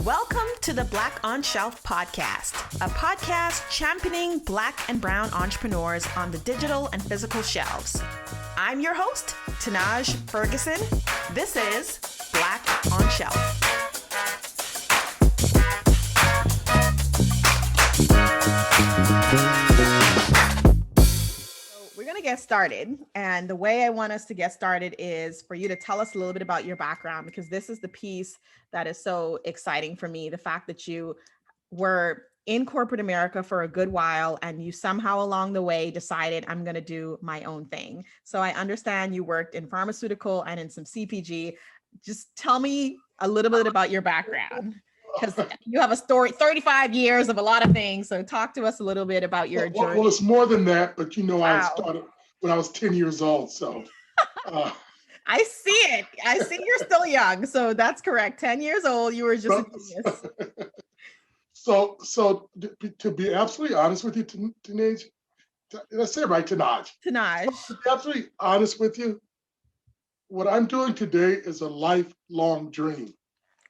Welcome to the Black on Shelf podcast, a podcast championing Black and brown entrepreneurs on the digital and physical shelves. I'm your host, Tanaj Ferguson. This is Black on Shelf. We're going to get started. And the way I want us to get started is for you to tell us a little bit about your background, because this is the piece that is so exciting for me. The fact that you were in corporate America for a good while and you somehow along the way decided, I'm going to do my own thing. So I understand you worked in pharmaceutical and in some CPG. Just tell me a little bit about your background, because you have a story, 35 years of a lot of things. So talk to us a little bit about your journey. Well, it's more than that, but Wow. I started when I was 10 years old. So I see it. I see you're still young. So that's correct. 10 years old, you were just a genius. So to be absolutely honest with you, Tanaj, did I say it right, Tanaj? Tanaj. To be absolutely honest with you, what I'm doing today is a lifelong dream.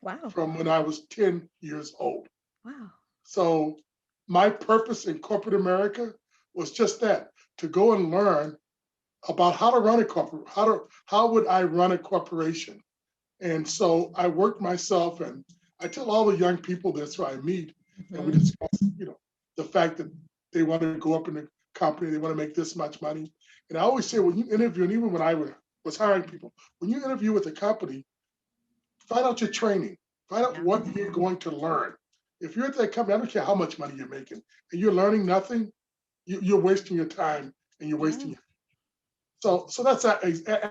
Wow. From when I was 10 years old. Wow. So my purpose in corporate America was just that, to go and learn about how to run a corporate, how would I run a corporation? And so I worked myself, and I tell all the young people this who I meet, and we discuss, the fact that they want to go up in the company, they want to make this much money. And I always say, when you interview, and even when I was hiring people, when you interview with a company, find out your training, find out what you're going to learn. If you're at that company, I don't care how much money you're making, and you're learning nothing, you're wasting your time and you're wasting your. So that's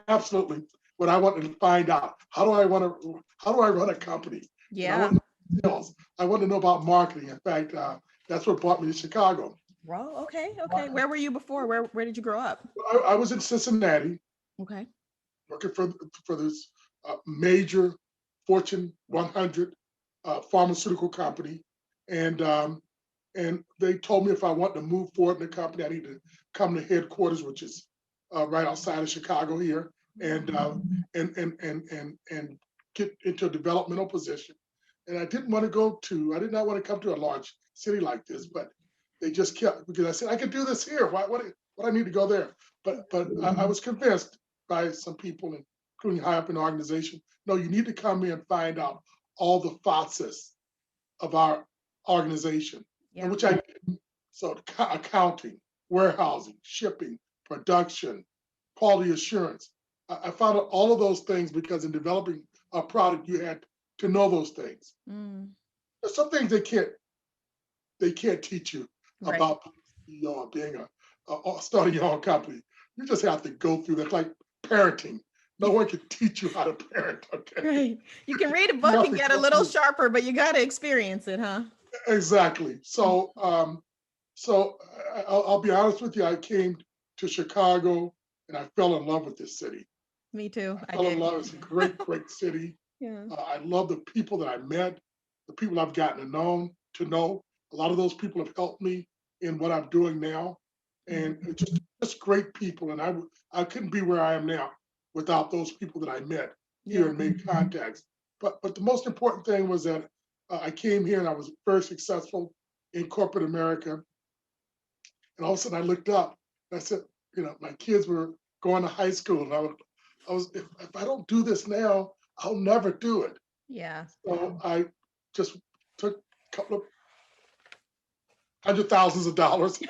absolutely what I want to find out. How do I run a company? Yeah. I want to know about marketing. In fact, that's what brought me to Chicago. Well, okay. Where were you before? Where did you grow up? I was in Cincinnati. Okay. Working for this major Fortune 100 pharmaceutical company, and they told me if I want to move forward in the company, I need to come to headquarters, which is right outside of Chicago here, and get into a developmental position. And I did not want to come to a large city like this, but they just kept, because I said I could do this here. What I need to go there? But I was convinced by some people, including high up in the organization, no, you need to come here and find out all the facets of our organization, which I did. So accounting, warehousing, shipping, production, quality assurance. I found out all of those things because in developing a product, you had to know those things. There's some things they can't teach you about being starting your own company. You just have to go through that, like parenting. No one can teach you how to parent. Okay. Right. You can read a book and get a little sharper, but you got to experience it, huh? Exactly. So, I'll be honest with you. I came to Chicago and I fell in love with this city. Me too. I fell in love. It's a great, great city. Yeah. I love the people that I met, the people I've gotten to know. A lot of those people have helped me in what I'm doing now, and just great people. And I couldn't be where I am now without those people that I met here and made contacts. But the most important thing was that I came here and I was very successful in corporate America. And all of a sudden I looked up and I said, my kids were going to high school, and I was if I don't do this now, I'll never do it. Yeah. So I just took a couple of $100,000s of dollars.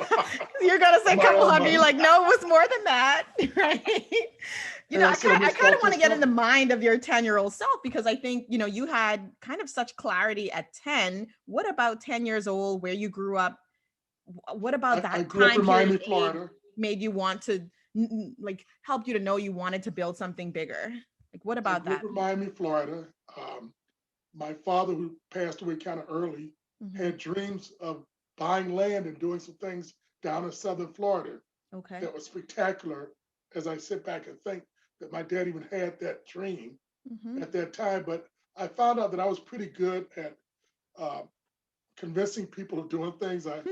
You're gonna say a couple hundred. You're like, no, it was more than that, right? I kind of want to get in the mind of your 10-year-old self, because I think, you had kind of such clarity at 10. What about 10 years old, where you grew up? What about that I grew up in Miami, Florida. Made you want to, help you to know you wanted to build something bigger? Like, what about that? I grew up in Miami, Florida. My father, who passed away kind of early, had dreams of buying land and doing some things down in southern Florida. Okay. That was spectacular. As I sit back and think that my dad even had that dream at that time, but I found out that I was pretty good at convincing people of doing things. I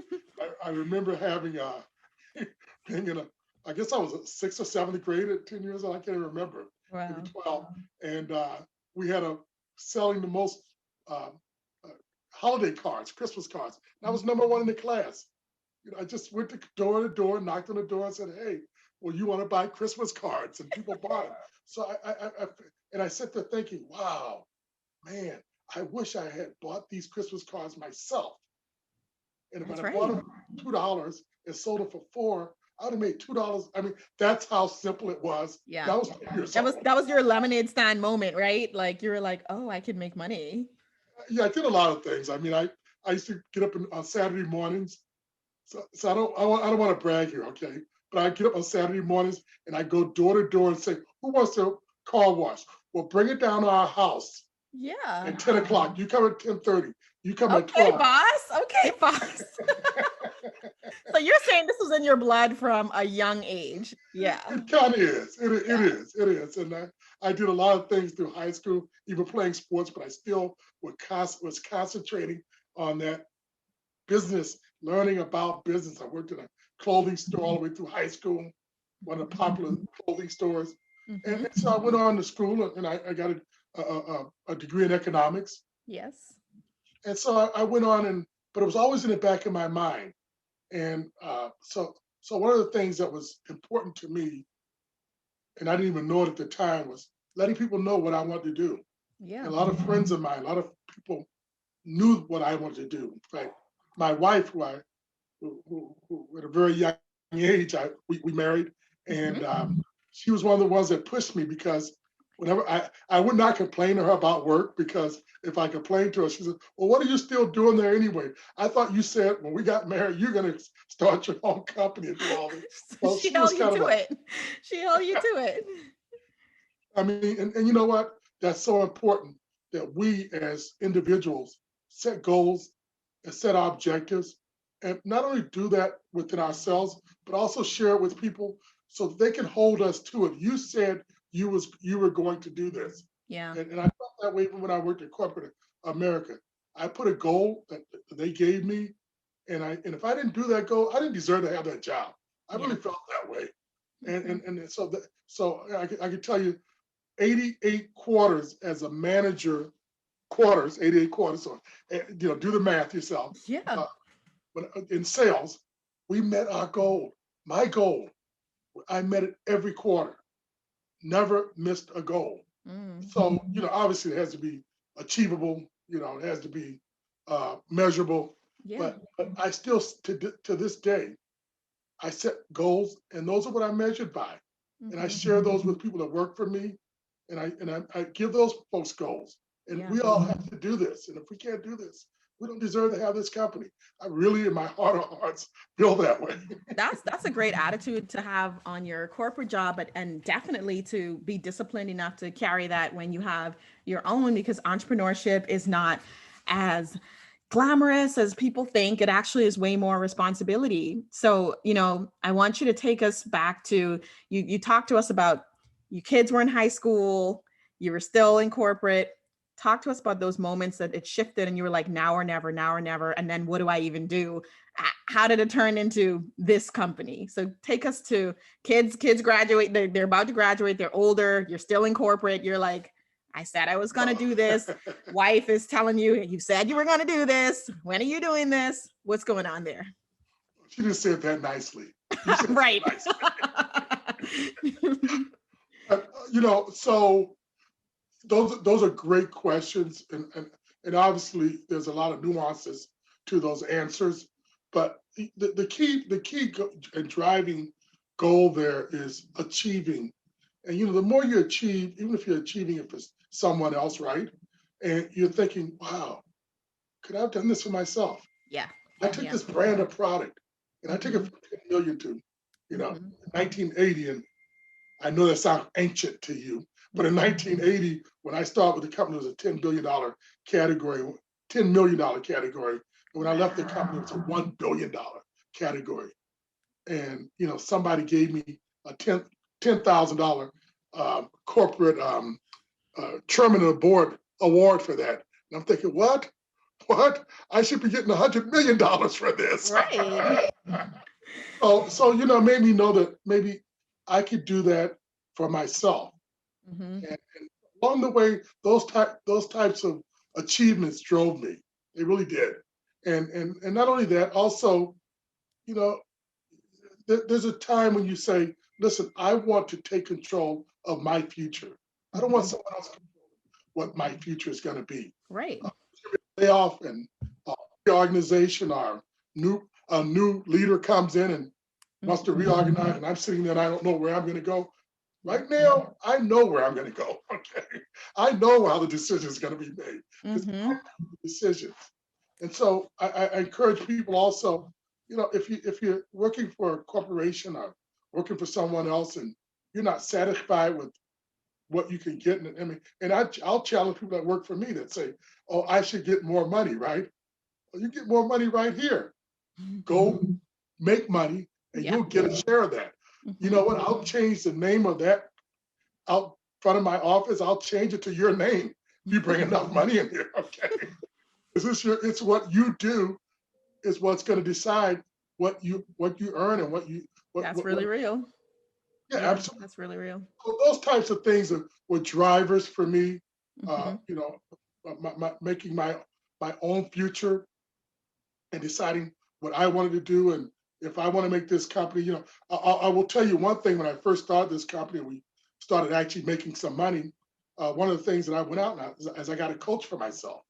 remember having being in I guess I was a 6th or 7th grade at 10 years old. I can't even remember. Wow. Maybe 12. And we had selling the most holiday cards, Christmas cards. And I was number one in the class. I just went door to door, knocked on the door, and said, "Hey, well, you want to buy Christmas cards?" And people bought them. So I sat there thinking, "Wow, man, I wish I had bought these Christmas cards myself. And if I'd That's have bought right. them for $2 and sold them for $4, I would have made $2. I mean, that's how simple it was. And Yeah. I was 10 years That was old. that was your lemonade stand moment, right? Like you were like, oh, I could make money. Yeah, I did a lot of things. I mean, I used to get up on Saturday mornings. So I don't want to brag here, okay? But I get up on Saturday mornings and I go door to door and say, "Who wants to car wash? Well, bring it down to our house Yeah. at 10 o'clock. You come at 10:30. You come at Okay, 12." boss. Okay, boss. So you're saying this was in your blood from a young age. Yeah. It kind of is. It Yeah. is. It is. And I did a lot of things through high school, even playing sports, but I still was concentrating on that business, learning about business. I worked in a clothing store all the way through high school, one of the popular clothing stores. Mm-hmm. And so I went on to school and I got a degree in economics. Yes. And so I went on but it was always in the back of my mind. And so one of the things that was important to me, and I didn't even know it at the time, was letting people know what I wanted to do. Yeah. And a lot of friends of mine, a lot of people knew what I wanted to do. In fact, my wife, who at a very young age, we married, Mm-hmm. and she was one of the ones that pushed me because whenever I would not complain to her about work because if I complained to her, she said, "Well, what are you still doing there anyway? I thought you said when we got married, you're going to start your own company and do all this." Well, She she was held you kind of to it. She held you to it. I mean, and you know what? That's so important that we as individuals set goals and set our objectives and not only do that within ourselves, but also share it with people so that they can hold us to it. You said you were going to do this. Yeah. And I felt that way even when I worked in corporate America. I put a goal that they gave me, and if I didn't do that goal, I didn't deserve to have that job. I Yeah. really felt that way. Mhm. And so I can tell you 88 quarters as a manager, 88 quarters. So, do the math yourself. Yeah. Uh, but in sales, we met our goal. My goal, I met it every quarter. Never missed a goal. Mm. So, obviously it has to be achievable. It has to be measurable. Yeah. But I still, to this day, I set goals, and those are what I measured by. And I Mm-hmm. share those with people that work for me, and I give those folks goals. And Yeah. we all have to do this. And if we can't do this, we don't deserve to have this company. I really, in my heart of hearts, feel that way. That's a great attitude to have on your corporate job, but and definitely to be disciplined enough to carry that when you have your own, because entrepreneurship is not as glamorous as people think. It actually is way more responsibility. So, I want you to take us back to you talked to us about your kids were in high school, you were still in corporate. Talk to us about those moments that it shifted and you were like, now or never, now or never. And then what do I even do? How did it turn into this company? So take us to kids graduate. They're about to graduate. They're older. You're still in corporate. You're like, I said I was going to do this. Wife is telling you, you said you were going to do this. When are you doing this? What's going on there? She just said that nicely. You said Right. that nicely. So those are great questions, and obviously there's a lot of nuances to those answers. But the key and driving goal there is achieving. And the more you achieve, even if you're achieving it for someone else, right? And you're thinking, wow, could I have done this for myself? Yeah. I took Yeah. this brand of product and I took it Mhm. from 10 million to, Mhm. 1980. And I know that sounds ancient to you, but in 1980, when I started with the company, it was a $10 billion category, $10 million category. And when I left the company, it was a $1 billion category. And, somebody gave me a $10,000 corporate chairman of the board award for that. And I'm thinking, what? What? I should be getting $100 million for this. Right. So it made me know that maybe I could do that for myself. Mhm. And along the way, those types of achievements drove me. They really did. And not only that, also, you know, there's a time when you say, listen, I want to take control of my future. I don't want Mhm. someone else controlling what my future is going to be. Right. Layoff and reorganization, or a new leader comes in and wants to Mhm. reorganize, and I'm sitting there and I don't know where I'm going to go. Yeah. Right now, I know where I'm going to go. Okay, I know how the decision is going to be made because I Mhm. make the decisions. And so I encourage people also, if you're working for a corporation or working for someone else and you're not satisfied with what you can get, I'll challenge people that work for me that say, "Oh, I should get more money, right?" Well, you get more money right here. Go make money, and Yeah. you'll get a share of that. You Mhm. know what? I'll change the name of that out front of my office. I'll change it to your name if you bring enough money in here. Okay, it's what you do is what's going to decide what you earn and That's what really real. yeah, Yeah, absolutely. that's really real. So those types of things were drivers for me. Mhm. You know, making my own future and deciding what I wanted to do. And if I want to make this company, I will tell you one thing. When I first started this company, we started actually making some money. One of the things that I went out now is I got a coach for myself.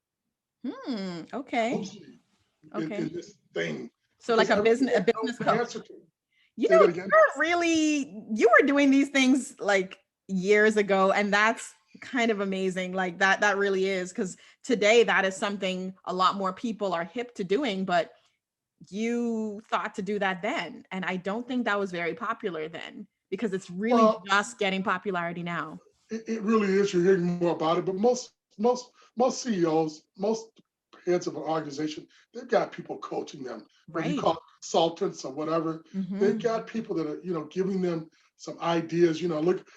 Okay. Coach me Okay. in this thing So like because a I really business a didn't know business the coach. answer to it. You Say know, that again. you were doing these things like years ago, and that's kind of amazing. Like that really is, because today that is something a lot more people are hip to doing, but you thought to do that then. And I don't think that was very popular then, because it's really Well, just getting popularity now. it really is. You're hearing more about it, but most CEOs, most heads of an organization, they've got people coaching them, whether you Right. call it consultants or whatever. They've Hmm. got people that are, giving them some ideas. Look,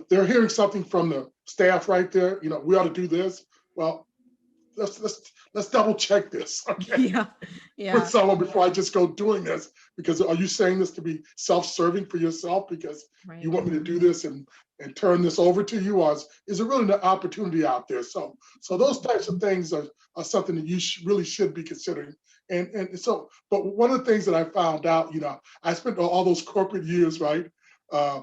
they're hearing something from the staff right there. We ought to do this. Well, let's double check this, okay, Yeah. with Yeah. someone before I just go doing this. Because are you saying this to be self-serving for yourself because you Right. want me to do this and turn this over to you, or is there really an opportunity out there? So those types of things are something that you really should be considering. But one of the things that I found out, I spent all those corporate years, right? Uh,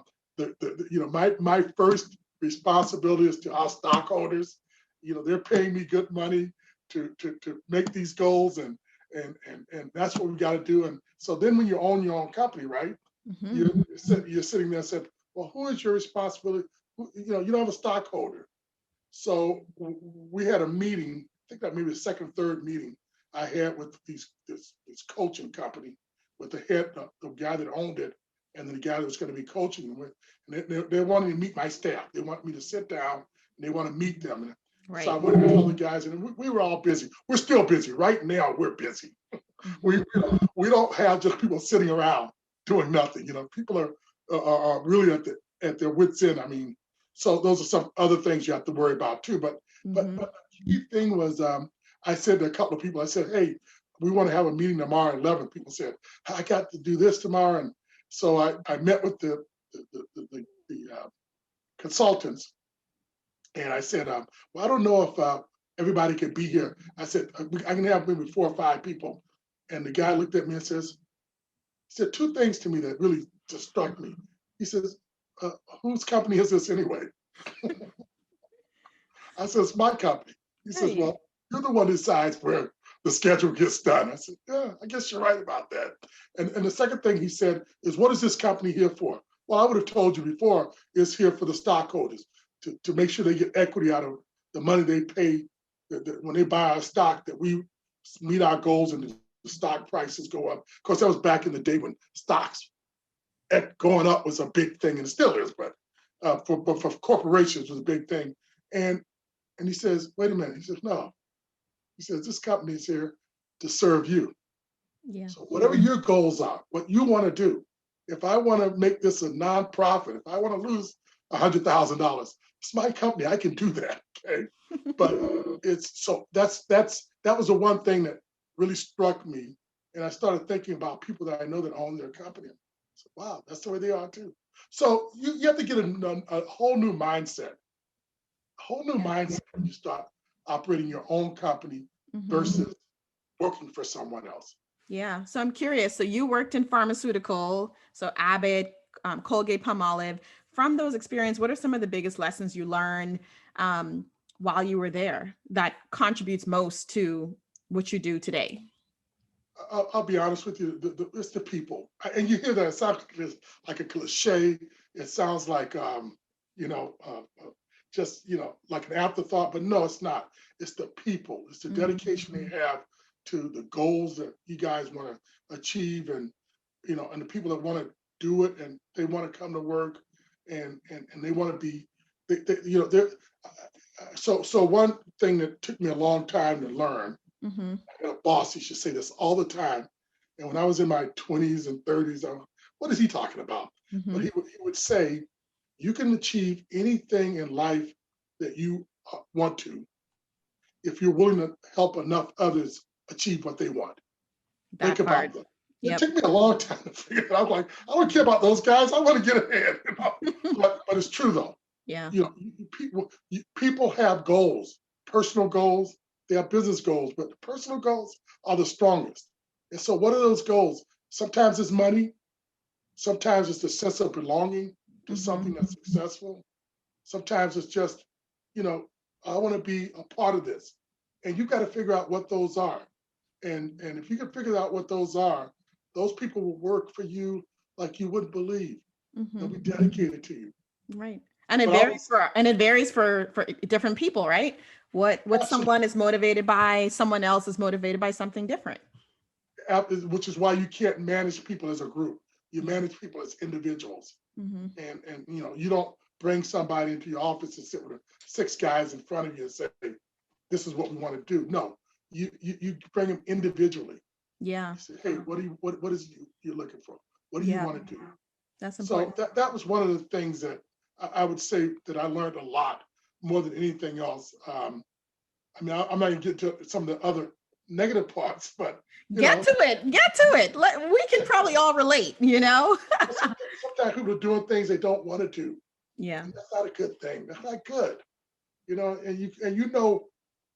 my first responsibility is to our stockholders. They're paying me good money to make these goals, and that's what we got to do. And so then when you own your own company, right? Hmm. You're sitting there and said, well, who is your responsibility? You don't have a stockholder. So we had a meeting. I think that maybe the second, third meeting I had with this coaching company with the head, the guy that owned it, and then the guy that was going to be coaching them with. And they wanted to meet my staff. They want me to sit down and they want to meet them. And so I Right. went to all the guys, and we were all busy. We're still busy right now. We're busy. Hmm. We don't have just people sitting around doing nothing. People are really at their wits end. I mean, so those are some other things you have to worry about too. But the key thing was, I said to a couple of people, I said, hey, we want to have a meeting tomorrow at 11. People said, I got to do this tomorrow, and so I met with the consultants, and I said, well, I don't know if everybody can be here. I said, I can have maybe 4 or 5 people. And the guy looked at me and he said 2 things to me that really just struck me. He says, uh, whose company is this anyway? I said, it's my company. He says, Right. well, you're the one who decides where the schedule gets done. I said, yeah, I guess you're right about that. And the second thing he said is, what is this company here for? Well, I would have told you before, it's here for the stockholders to make sure they get equity out of the money they pay when they buy our stock, that we meet our goals and the stock prices go up. Of course, that was back in the day when stocks going up was a big thing, and it still is, but for corporations was a big thing. And he says, wait a minute. He says, no. He says, this company is here to serve you. Yeah. So whatever your goals are, what you want to do, if I want to make this a nonprofit, if I want to lose $100,000, it's my company. I can do that. Okay. But that was the one thing that really struck me. And I started thinking about people that I know that own their company. So, wow, that's the way they are too. So you have to get a whole new mindset, when you start operating your own company Hmm. versus working for someone else. Yeah. So I'm curious. So you worked in pharmaceutical, so Abbott, Colgate Palmolive. From those experiences, what are some of the biggest lessons you learned while you were there that contributes most to what you do today? I'll be honest with you, it's the people. And you hear that, it sounds like a cliche. It sounds like, you know, just, like an afterthought, but no, it's not. It's the people. It's the dedication they have to the goals that you guys want to achieve, and, and the people that want to do it, and they want to come to work, and they want to be, they're, so one thing that took me a long time to learn, Mm-hmm. I had a boss, he should say this all the time. And when I was in my 20s and 30s, what is he talking about? Mm-hmm. But he would say, you can achieve anything in life that you want to if you're willing to help enough others achieve what they want. Think That part. about that. It Yep. took me a long time to figure it out. I was like, I don't care about those guys. I want to get ahead. But it's true though. Yeah. People have goals, personal goals. They have business goals, but the personal goals are the strongest. And so, what are those goals? Sometimes it's money. Sometimes it's the sense of belonging to something that's successful. Sometimes it's just, I want to be a part of this. And you got to figure out what those are. And if you can figure out what those are, those people will work for you like you wouldn't believe. They'll be dedicated to you. Right. And it But varies for different people, right? What absolutely, someone is motivated by, someone else is motivated by something different. which is why you can't manage people as a group. You manage people as individuals. And you don't bring somebody into your office and sit with 6 guys in front of you and say, this is what we want to do. No, you bring them individually. Yeah. You say, hey, what is you're looking for? What do you want to do? That's important. So that was one of the things that I would say that I learned a lot more than anything else. I'm not going to get to some of the other negative parts, but Get to it. We can probably all relate, sometimes people are doing things they don't want to do. Yeah. And that's not a good thing. That's not good. And you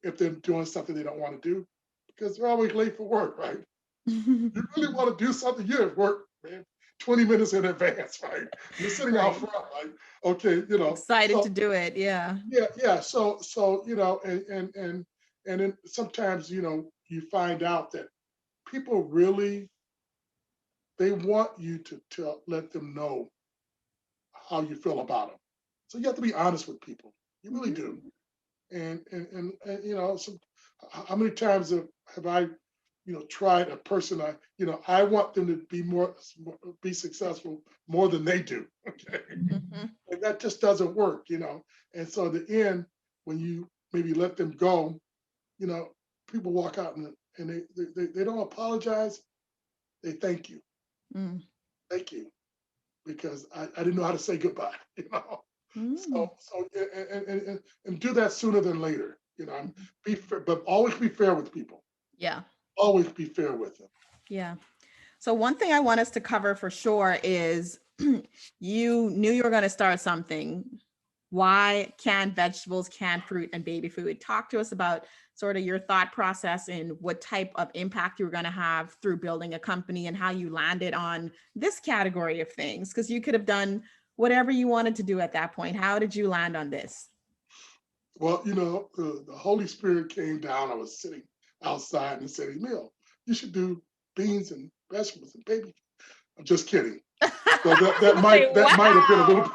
if they're doing something they don't want to do, because they're always late for work, right? You really want to do something, you're at work, man, 20 minutes in advance, right? You're sitting out front, like, okay, Excited to do it. Yeah. yeah. So and then sometimes you find out that people really, they want you to let them know how you feel about them. So you have to be honest with people. You really do. And how many times have I tried a person, I want them to be successful more than they do. Okay. And that just doesn't work. And so at the end, when you maybe let them go, people walk out and they don't apologize. They thank you. Thank you. Because I didn't know how to say goodbye, So and do that sooner than later, be fair, but always be fair with people. Yeah. Always be fair with them. Yeah. So one thing I want us to cover for sure is you knew you were going to start something. Why canned vegetables, canned fruit, and baby food? Talk to us about sort of your thought process and what type of impact you were going to have through building a company and how you landed on this category of things. Because you could have done whatever you wanted to do at that point. How did you land on this? Well, the Holy Spirit came down. I was sitting outside and said, Emile, you should do beans and vegetables and baby. I'm just kidding. So that might have been a little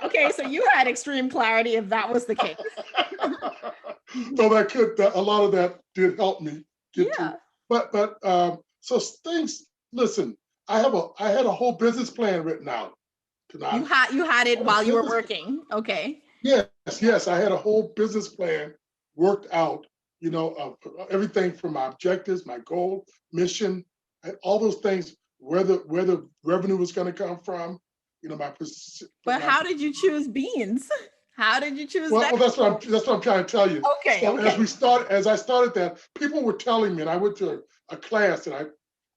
Okay, so you had extreme clarity if that was the case. So a lot of that did help me get to. But so things. Listen, I had a whole business plan written out. You had it while you were working. Okay. Yes, I had a whole business plan worked out. Of everything from my objectives, my goal, mission, and all those things. Where the revenue was going to come from. But how did you choose beans? How did you choose that? Well, that's what I'm trying to tell you. Okay. So as I started that, people were telling me, and I went to a class that I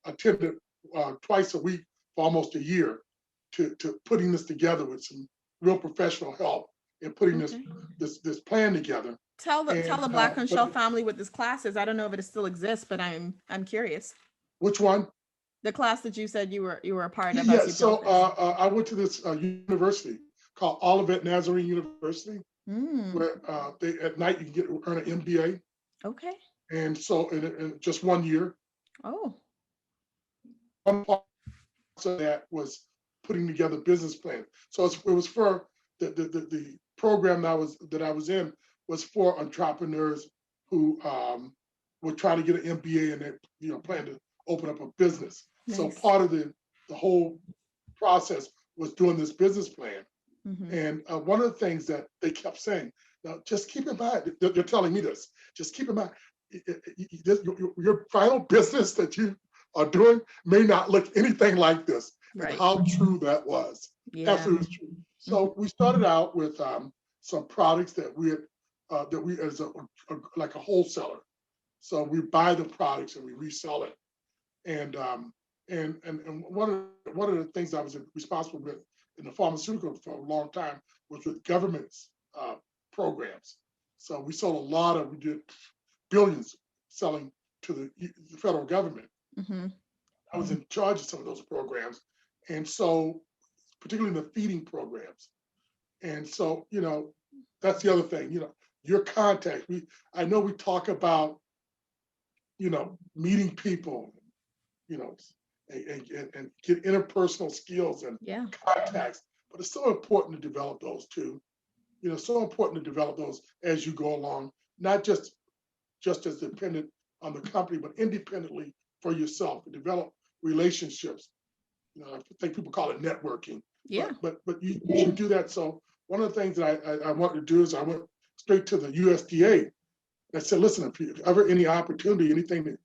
attended twice a week for almost a year to putting this together with some real professional help and putting this plan together. Tell And the Black on Shelf but family what this class is. I don't know if it still exists, but I'm curious. which one? The class that you said you were a part of Yeah, as you so built this. I went to this university called Olivet Nazarene University, Mm, where they at night you can earn an MBA, okay. and so in just 1 year. Oh, One part of that was putting together business plan. So it was for the program that I was in was for entrepreneurs who were trying to get an MBA and they plan to open up a business. So nice. part of the whole process was doing this business plan. Mm-hmm. And one of the things that they kept saying, now just keep in mind, they're telling me this, just keep in mind, your final business that you are doing may not look anything like this. And Right. how true that was. Yeah. Absolutely true. Mm-hmm. So we started out with some products that we as like a wholesaler. So we buy the products and we resell it. And one of the things I was responsible with in the pharmaceutical for a long time was with government's programs. So we did billions selling to the federal government. Mm-hmm. I was in charge of some of those programs, and so particularly in the feeding programs. And so that's the other thing. Your contact. I know we talk about meeting people, you know, and get interpersonal skills and Yeah. contacts. But it's so important to develop those too. So important to develop those as you go along, not just as dependent on the company, but independently for yourself. To develop relationships. I think people call it networking. Yeah. But you should do that. So one of the things that I wanted to do is I went straight to the USDA and I said, listen, if you ever any opportunity, anything that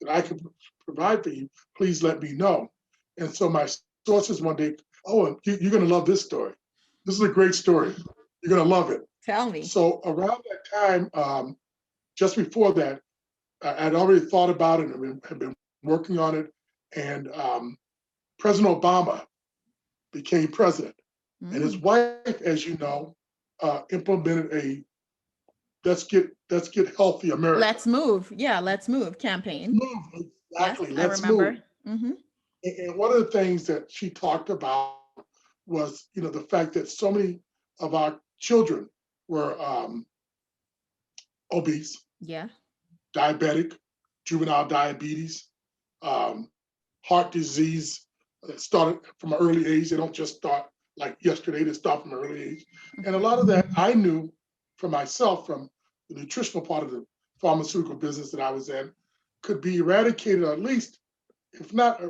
I can provide for you, please let me know. And so my sources one day, oh, you're going to love this story. This is a great story. You're going to love it. Tell me. So around that time, just before that, I'd already thought about it and had been working on it. And President Obama became president. And his wife, as you know, implemented a let's get healthy America. Let's move. Yeah, let's move campaign. Let's move. Exactly. Yes, I Let's remember. move. Mm-hmm. And one of the things that she talked about was, the fact that so many of our children were obese, Yeah. diabetic, juvenile diabetes, heart disease that started from an early age. They don't just start like yesterday, they start from an early age. And a lot of that I knew for myself from the nutritional part of the pharmaceutical business that I was in could be eradicated, or at least, if not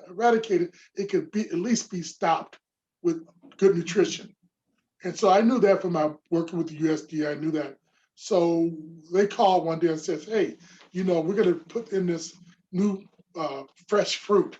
eradicated, it could be at least be stopped with good nutrition. And so I knew that from my working with the USDA, I knew that. So they called one day and said, hey, we're going to put in this new fresh fruit,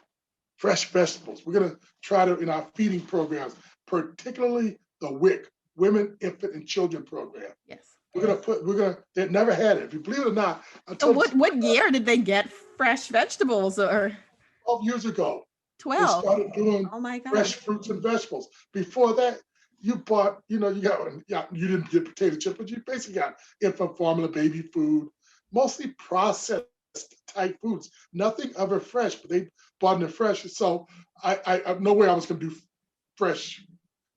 fresh vegetables. We're going to try to, in our feeding programs, particularly the WIC, Women, Infant, and Children program. Yes. They never had it. If you believe it or not. So what year did they get fresh vegetables or? 12 years ago. 12. They started doing Oh my God. fresh fruits and vegetables. Before that, you bought, you didn't get potato chips, but you basically got infant formula, baby food, mostly processed type foods, nothing ever fresh, but they bought in the fresh. So I no way I was going to do fresh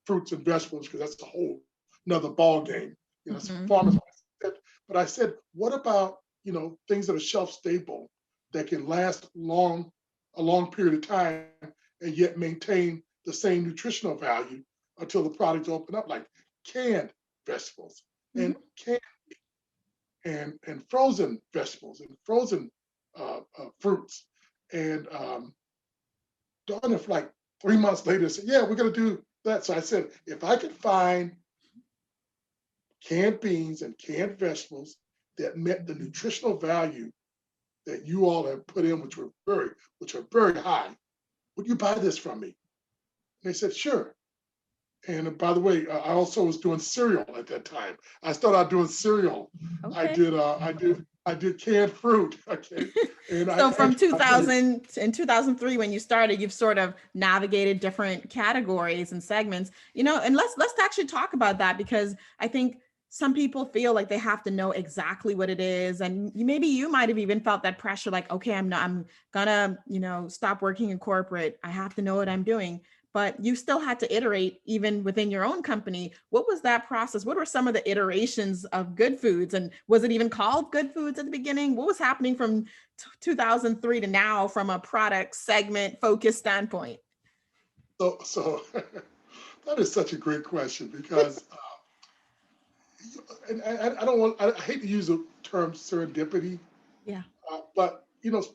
fruits and vegetables because that's a whole another ball game. Farmers. But I said, what about things that are shelf stable that can last a long period of time and yet maintain the same nutritional value until the products open up, like canned vegetables and canned and frozen vegetables and frozen fruits. And Dawn, if like 3 months later said, yeah, we're going to do that. So I said, if I could find canned beans and canned vegetables that met the nutritional value that you all have put in, which are very high, would you buy this from me? And they said, sure. And by the way, I also was doing cereal at that time. I started out doing cereal. Okay. I did canned fruit. Okay. And so from 2000 and 2003, when you started, you've sort of navigated different categories and segments, and let's actually talk about that, because I think some people feel like they have to know exactly what it is. And maybe you might have even felt that pressure, like, okay, I'm gonna, stop working in corporate. I have to know what I'm doing. But you still had to iterate even within your own company. What was that process? What were some of the iterations of Goode Foods? And was it even called Goode Foods at the beginning? What was happening from 2003 to now from a product segment focus standpoint? So that is such a great question because, and I don't want, I hate to use the term serendipity, Yeah. but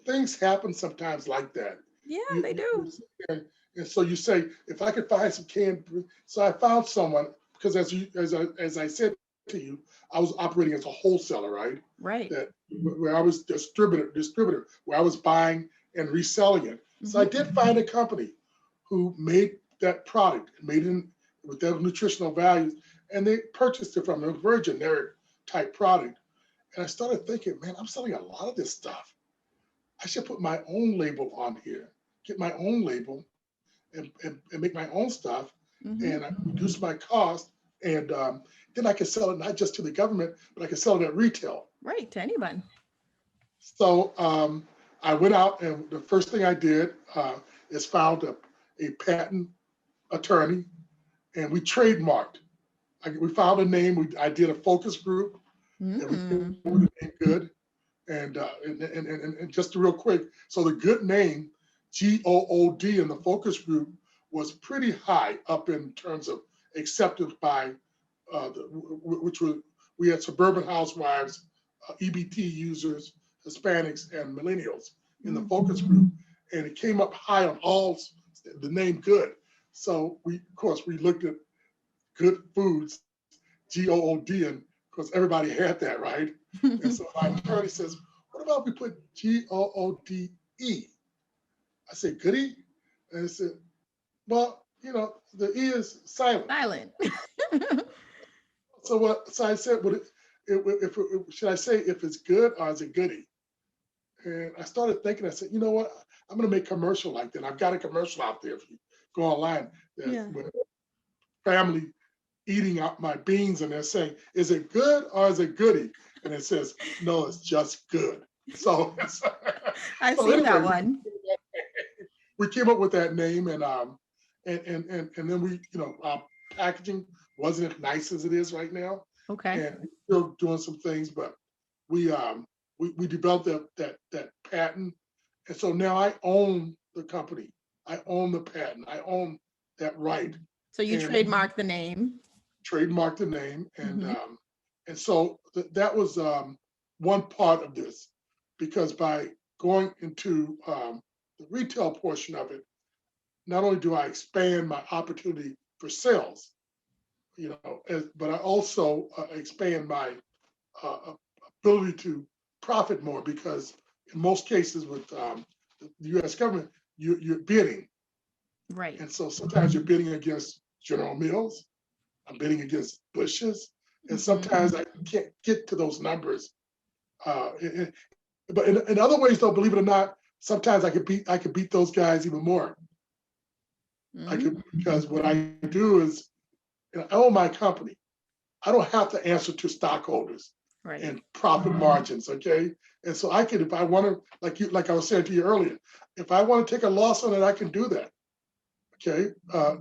things happen sometimes like that. Yeah, You, they you, do. and so you say, if I could find some canned, so I found someone because as I said to you, I was operating as a wholesaler, right? Right. That where I was distributor, where I was buying and reselling it. So I Mm-hmm. did find a company who made that product, made it with their nutritional values, and they purchased it from a very generic type product. And I started thinking, man, I'm selling a lot of this stuff. I should put my own label on here, get my own label, and make my own stuff, Mm-hmm. and I reduce my cost, and then I can sell it not just to the government, but I can sell it at retail. Right. To anyone. So I went out, and the first thing I did is found a patent attorney, and we trademarked. We found a name. I did a focus group, and we came Mm. up with the name Good. And just real quick, so the Good name, Good, in the focus group was pretty high up in terms of acceptance by which was we had suburban housewives, EBT users, Hispanics, and millennials in the focus group, and it came up high on all the name Good. So of course, we looked at Goode Foods, Good, and of course everybody had that, right? And so my attorney says, "What about we put Goode?" I said, "Goody?" And I said, "Well, the E is silent." Silent. So what? So I said, should I say if it's good or is it goody?" And I started thinking. I said, "You know what? I'm going to make a commercial like that. I've got a commercial out there if you go online. That's Yeah. with family eating out my beans, and they're saying, 'Is it good or is it goody?' And it says, 'No, it's just good.'" So, I've so seen that anyway, one. we came up with that name, and then packaging wasn't as nice as it is right now, Okay. and we're still doing some things, but we we developed that patent, and so now I own the company. I own the patent. I own that right, So you and trademark the name. trademark the name, Mm-hmm. and so that was one part of this, because by going into the retail portion of it, not only do I expand my opportunity for sales, but I also expand my uh, ability to profit more, because in most cases with the U.S. government, you're bidding, Right. and so sometimes you're bidding against General Mills, I'm bidding against Bush's, and Mm-hmm. sometimes I can't get to those numbers. But in other ways, though, believe it or not, sometimes I could beat those guys even more. I Mm-hmm. could, because what I do is, I own my company. I don't have to answer to stockholders Right. and profit margins, okay? And so I could, if I want to, like I was saying to you earlier, if I want to take a loss on it, I can do that. Okay,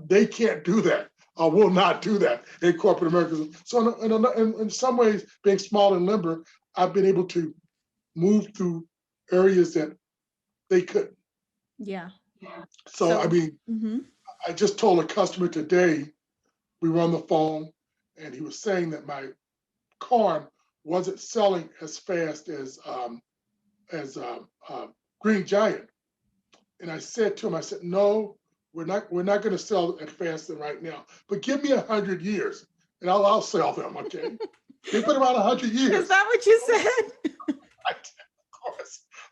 they can't do that. I will not do that in corporate America. So in some ways, being small and limber, I've been able to move through areas that they couldn't. Yeah. So I So. mean, Mm-hmm. I just told a customer today, we were on the phone, and he was saying that my corn wasn't selling as fast as Green Giant. And I said to him, I said, "No, we're not going to sell it fast right now. But give me 100 years, and I'll sell them." Okay, they've been around 100 Is years. that what you said?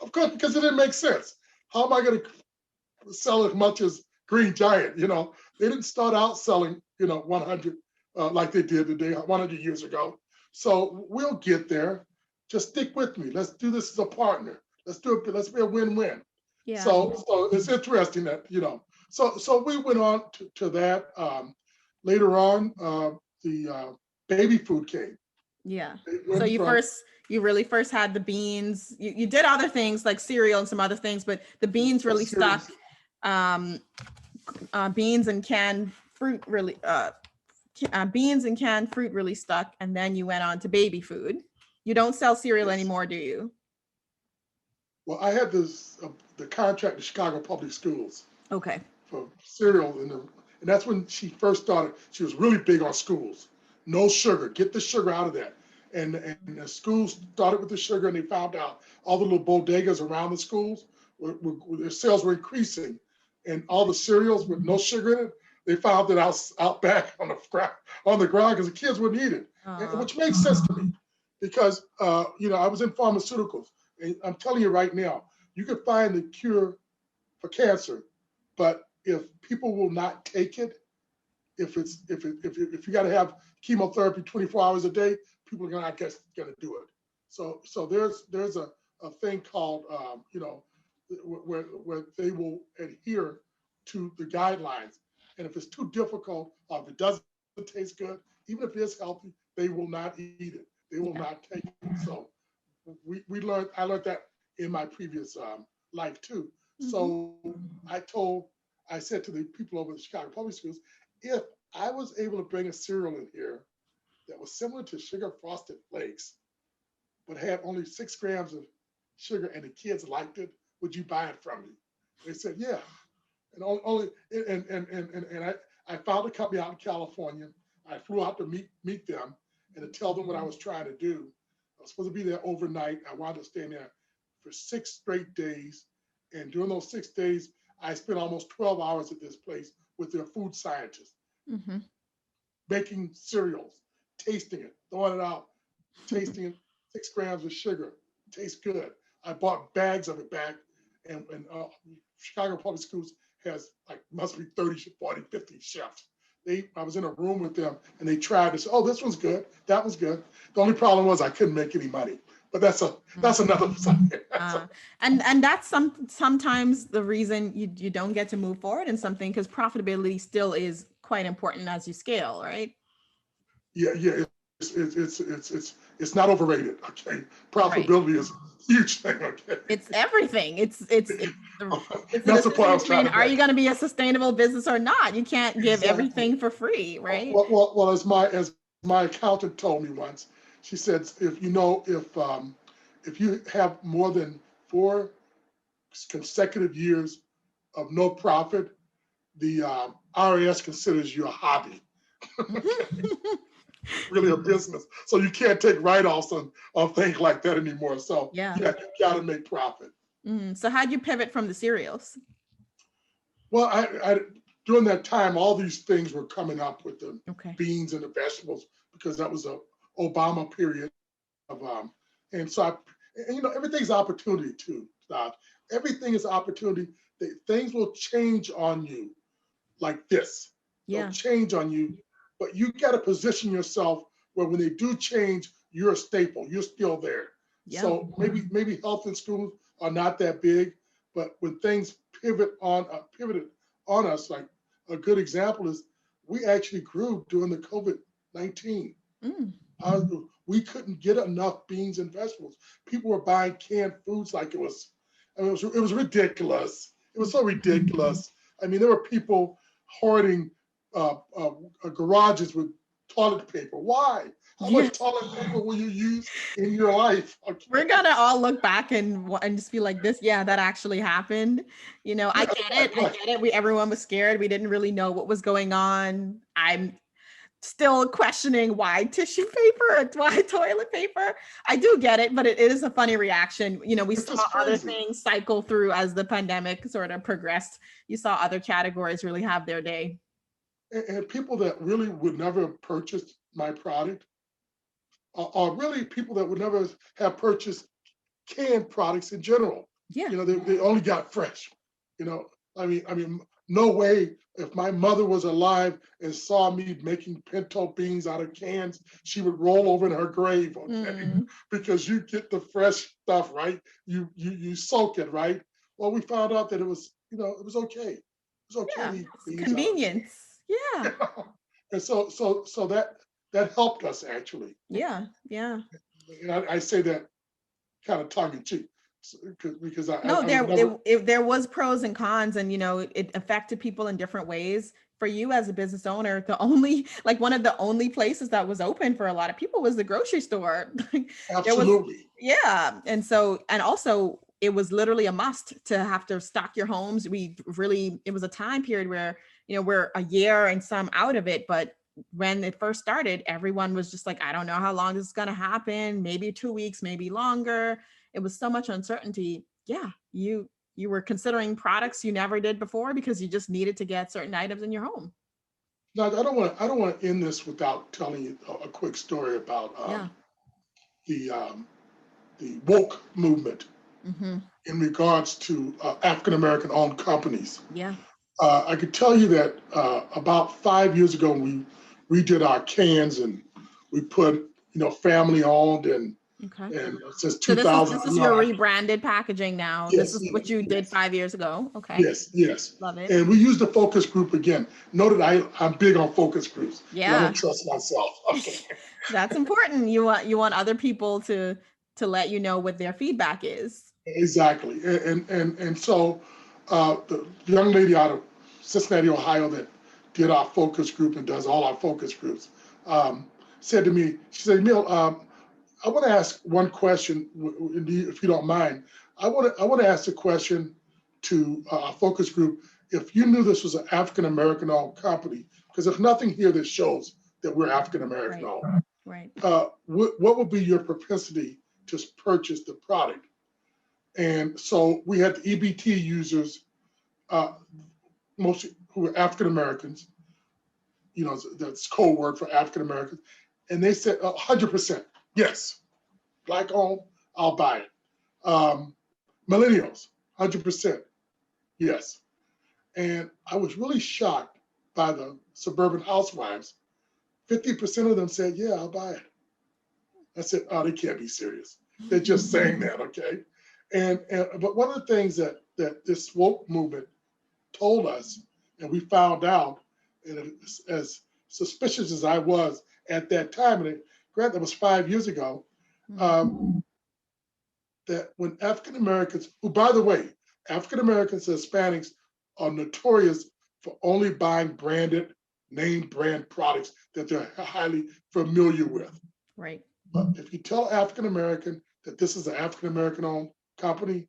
Of course, because it didn't make sense. How am I going to sell as much as Green Giant? They didn't start out selling 100 like they did today 100 years ago. So we'll get there. Just stick with me. Let's do this as a partner. Let's do it. Let's be a win-win. Yeah. So it's interesting that So we went on to that. Later on, the baby food came. Yeah. It So went from you really first had the beans. You did other things like cereal and some other things, but the beans really stuck. series. Um, beans and canned fruit really, beans and canned fruit really stuck. And then you went on to baby food. You don't sell cereal Yes. anymore, do you? Well, I had this the contract with Chicago Public Schools Okay. for cereal, and that's when she first started. She was really big on schools. No sugar. Get the sugar out of that. And the schools started with the sugar, and they found out all the little bodegas around the schools, their sales were increasing, and all the cereals with no sugar in it, they found it out back on the ground because the kids wouldn't eat it, which made sense to me because I was in pharmaceuticals, and I'm telling you right now, you could find the cure for cancer, but if people will not take it, if you got to have chemotherapy 24 hours a day, people are gonna, I guess, gonna do it. So there's a thing called where they will adhere to the guidelines, and if it's too difficult or if it doesn't taste good, even if it's healthy, they will not eat it. They will not take it. So I learned that in my previous life too. So I said to the people over at the Chicago Public Schools, if I was able to bring a cereal in here that was similar to sugar frosted flakes, but had only 6 grams of sugar and the kids liked it, would you buy it from me? They said, yeah. And only I found a company out in California. I flew out to meet them and to tell them what I was trying to do. I was supposed to be there overnight. I wound up staying there for 6 straight days. And during those 6 days, I spent almost 12 hours at this place with their food scientists, making cereals, tasting it, throwing it out, tasting it, 6 grams of sugar, tastes good. I bought bags of it back, and Chicago Public Schools has like must be 30, 40, 50 chefs. I was in a room with them and they tried to say, oh, this one's good, that was good. The only problem was I couldn't make any money. But that's another subject. And that's sometimes the reason you don't get to move forward in something, because profitability still is quite important as you scale, right? Yeah. It's not overrated. Okay, Right. profitability is a huge thing. Okay, It's everything. It's the that's the point I decision was trying between, to are you make. going to be a sustainable business or not? You can't give Exactly. everything for free, right? Well, as my accountant told me once, she said, if you have more than 4 consecutive years of no profit, the IRS considers you a hobby. Really a business. So you can't take write-offs on things like that anymore. So Yeah. yeah, you got to make profit. So how'd you pivot from the cereals? Well, I during that time, all these things were coming up with the Okay. beans and the vegetables because that was a Obama period of and so everything's opportunity too. Everything is opportunity. Things will change on you like this. They'll Yeah. change on you, but you got to position yourself where when they do change, you're a staple. You're still there. Yeah. So maybe health and schools are not that big, but when things pivoted on us, like a good example is we actually grew during the COVID-19. Mm. We couldn't get enough beans and vegetables. People were buying canned foods like it was ridiculous. It was so ridiculous. I mean, there were people hoarding garages with toilet paper. Why? How much Yes. toilet paper will you use in your life? Okay. We're gonna all look back and just be like, this, yeah, that actually happened. I Yeah, get it. I right. get it. Everyone was scared. We didn't really know what was going on. I'm still questioning why tissue paper and why toilet paper. I do get it, but it is a funny reaction. We It's saw just other crazy. things cycle through as the pandemic sort of progressed. You saw other categories really have their day. And people that really would never have purchased my product are really people that would never have purchased canned products in general. Yeah. They only got fresh. You know, I mean, no way. If my mother was alive and saw me making pinto beans out of cans, she would roll over in her grave. Okay, because you get the fresh stuff, right? You soak it, right? Well, we found out that it was okay. It was okay Yeah. to eat It's beans out of convenience. Yeah. cans. And so that helped us actually. Yeah. Yeah. And I say that kind of tongue in cheek because No, I would never. there was pros and cons, and it affected people in different ways. For you as a business owner, the only like one of the only places that was open for a lot of people was the grocery store. There was, Absolutely. yeah, and also it was literally a must to have to stock your homes. It was a time period where we're a year and some out of it, but when it first started, everyone was just like, I don't know how long this is going to happen. Maybe 2 weeks, maybe longer. It was so much uncertainty. Yeah, you were considering products you never did before because you just needed to get certain items in your home. Now, I don't want to end this without telling you a quick story about Yeah. the um, the woke movement Mm-hmm. in regards to African American owned companies. Yeah. I could tell you that about 5 years ago, we redid our cans and we put family owned Okay. and since So this is your 2009. rebranded packaging now. This Yes, is what yes, you did yes. 5 years ago. Okay. Yes, yes. Love it. And we use the focus group again. Note that I'm big on focus groups because I Yeah. don't trust myself. Okay. That's important. You want other people to let you know what their feedback is. Exactly. And so the young lady out of Cincinnati, Ohio that did our focus group and does all our focus groups said to me, she said, Emile, I want to ask one question, if you don't mind. I want to ask a question to our focus group. If you knew this was an African American owned company, because there's nothing here that shows that we're African American Right. owned, Right. what would be your propensity to purchase the product? And so we had the EBT users, mostly who were African Americans. That's code word for African Americans, and they said 100% yes, black owned, I'll buy it. Millennials, 100% yes. And I was really shocked by the suburban housewives. 50% of them said, yeah, I'll buy it. I said, oh, they can't be serious. They're just saying that, okay? But one of the things that this woke movement told us, and we found out, and as suspicious as I was at that time, and granted that was 5 years ago, that when African Americans, who by the way, African Americans and Hispanics are notorious for only buying branded, name brand products that they're highly familiar with. Right. But if you tell African American that this is an African American owned company,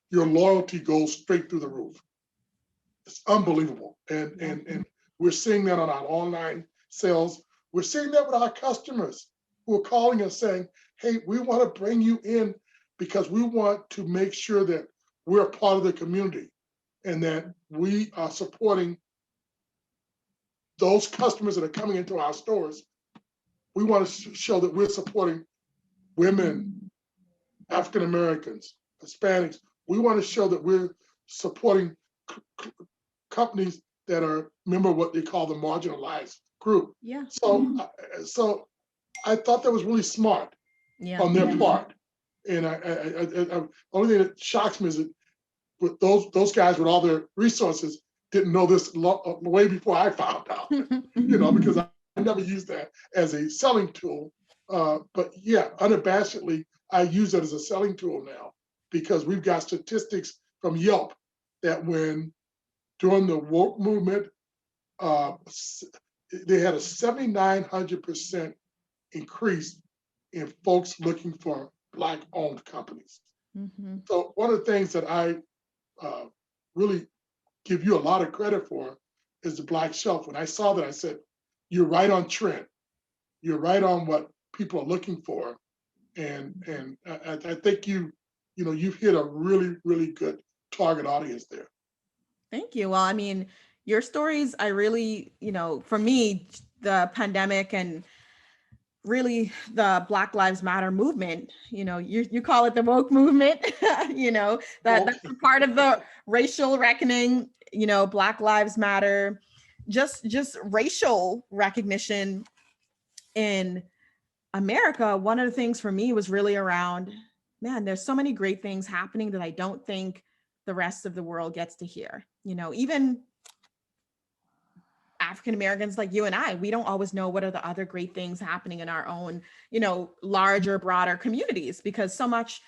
your loyalty goes straight through the roof. It's unbelievable. And we're seeing that on our online sales. We're seeing that with our customers who are calling us saying, hey, we want to bring you in because we want to make sure that we're a part of the community and that we are supporting those customers that are coming into our stores. We want to show that we're supporting women, African Americans, Hispanics. We want to show that we're supporting companies that are member of what they call the marginalized group. Yeah. So I thought that was really smart on their part. And I only thing that shocks me is that with those guys with all their resources didn't know this way before I found out. Because I never used that as a selling tool. But yeah, unabashedly, I use it as a selling tool now because we've got statistics from Yelp that when during the woke movement, they had a 7,900% increase in folks looking for Black-owned companies. Mm-hmm. So one of the things that I really give you a lot of credit for is the Black shelf. When I saw that, I said, "You're right on trend. You're right on what people are looking for," and I think you've hit a really really good target audience there. Thank you. Well, I mean, your stories, I really, for me, the pandemic and really the Black Lives Matter movement, you call it the woke movement, that's a part of the racial reckoning, Black Lives Matter, just racial recognition in America. One of the things for me was really around, man, there's so many great things happening that I don't think the rest of the world gets to hear. Even African Americans like you and I, we don't always know what are the other great things happening in our own, larger, broader communities, because so much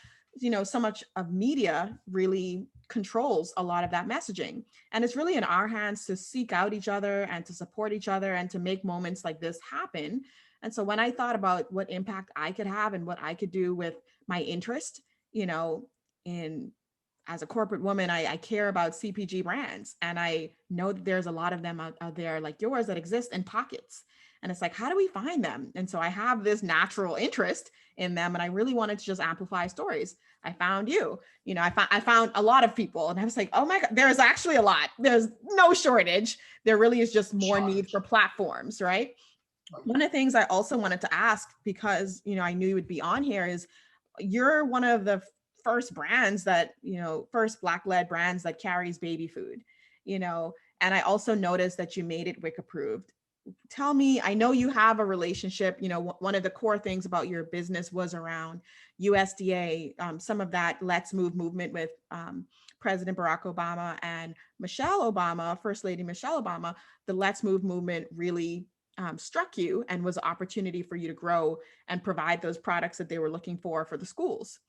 of media really controls a lot of that messaging. And it's really in our hands to seek out each other and to support each other and to make moments like this happen. And so when I thought about what impact I could have and what I could do with my interest, in as a corporate woman, I care about CPG brands, and I know that there's a lot of them out there like yours that exist in pockets. And it's like, how do we find them? And so I have this natural interest in them, and I really wanted to just amplify stories. I found you, I found a lot of people, and I was like, oh my God, there's actually a lot. There's no shortage. There really is just more need for platforms, right? One of the things I also wanted to ask, because, I knew you would be on here, is you're one of the first brands that, first Black-led brands that carries baby food, and I also noticed that you made it WIC approved. Tell me, I know you have a relationship, one of the core things about your business was around USDA, some of that Let's Move movement with President Barack Obama and Michelle Obama, First Lady Michelle Obama. The Let's Move movement really struck you and was an opportunity for you to grow and provide those products that they were looking for the schools.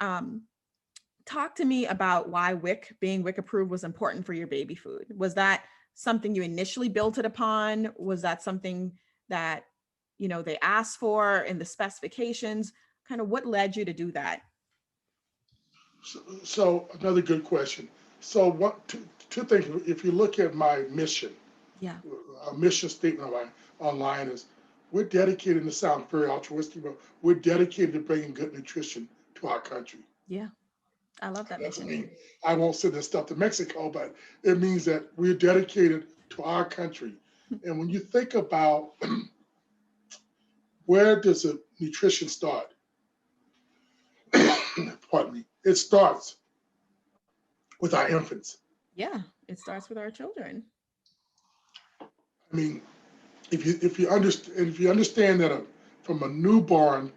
Talk to me about why being WIC approved was important for your baby food. Was that something you initially built it upon? Was that something that, they asked for in the specifications? Kind of what led you to do that? So another good question. So two things, if you look at my mission, Yeah. a mission statement online is, we're dedicated, to sound very altruistic, but we're dedicated to bringing good nutrition to our country. Yeah. I love that Doesn't mission. mean I won't send this stuff to Mexico, but it means that we're dedicated to our country. And when you think about where does the nutrition start? Pardon me. It starts with our infants. Yeah. It starts with our children. I mean, if you understand that from a newborn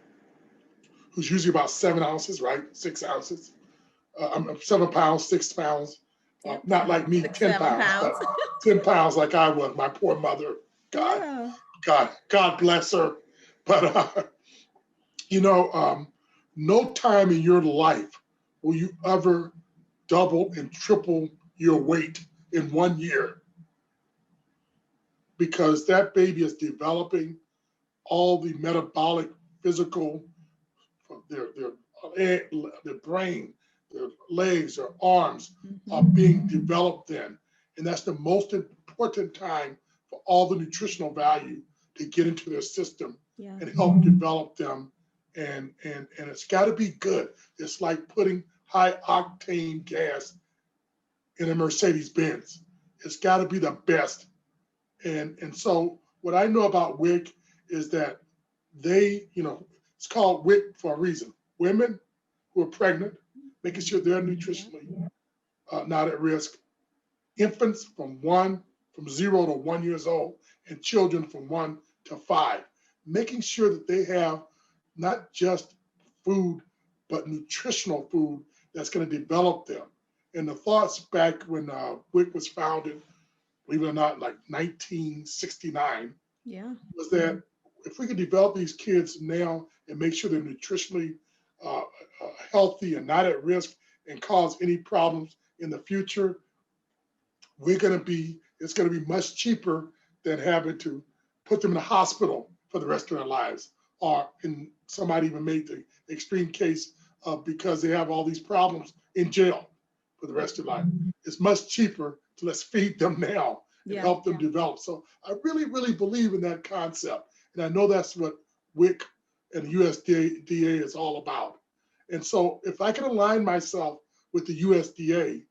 who's usually about 7 ounces, right? 6 ounces, 7 pounds, 6 pounds, Yep. not like me, 6, 10 7 pounds, pounds. but 10 pounds like I was, my poor mother. Yeah. God bless her. But, no time in your life will you ever double and triple your weight in 1 year, because that baby is developing all the metabolic, physical, their brain, their legs, their arms are being developed then. And that's the most important time for all the nutritional value to get into their system and help develop them. And it's got to be good. It's like putting high octane gas in a Mercedes Benz. It's got to be the best. And so what I know about WIC is that they, it's called WIC for a reason. Women who are pregnant, making sure they're nutritionally not at risk. Infants from 0 to 1 years old, and children from 1 to 5, making sure that they have not just food, but nutritional food that's going to develop them. And the thoughts back when WIC was founded, believe it or not, like 1969, was that if we could develop these kids now and make sure they're nutritionally healthy and not at risk and cause any problems in the future, it's going to be much cheaper than having to put them in a hospital for the rest of their lives. Or somebody even made the extreme case because they have all these problems in jail for the rest of their life. It's much cheaper to let's feed them now and help them develop. So I really, really believe in that concept. And I know that's what WIC and USDA is all about. And so if I can align myself with the USDA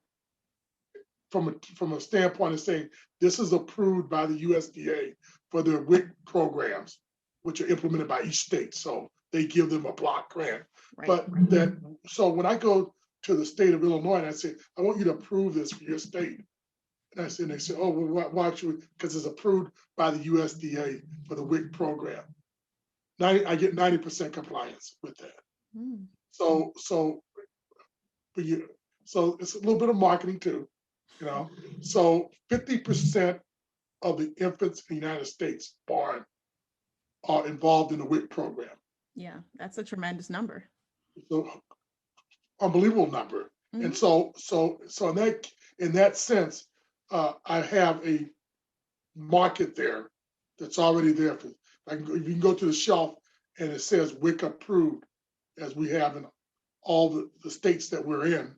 from a standpoint of saying this is approved by the USDA for their WIC programs, which are implemented by each state. So they give them a block grant. Right. But so when I go to the state of Illinois and I say, I want you to approve this for your state. And they say, oh, well, why should we? Because it's approved by the USDA for the WIC program. I get 90% compliance with that. So it's a little bit of marketing too, So 50% of the infants in the United States born are involved in the WIC program. Yeah, that's a tremendous number. So unbelievable number. And Mhm. so in that sense, I have a market there that's already there. For, you can go to the shelf and it says WIC approved, as we have in all the states that we're in.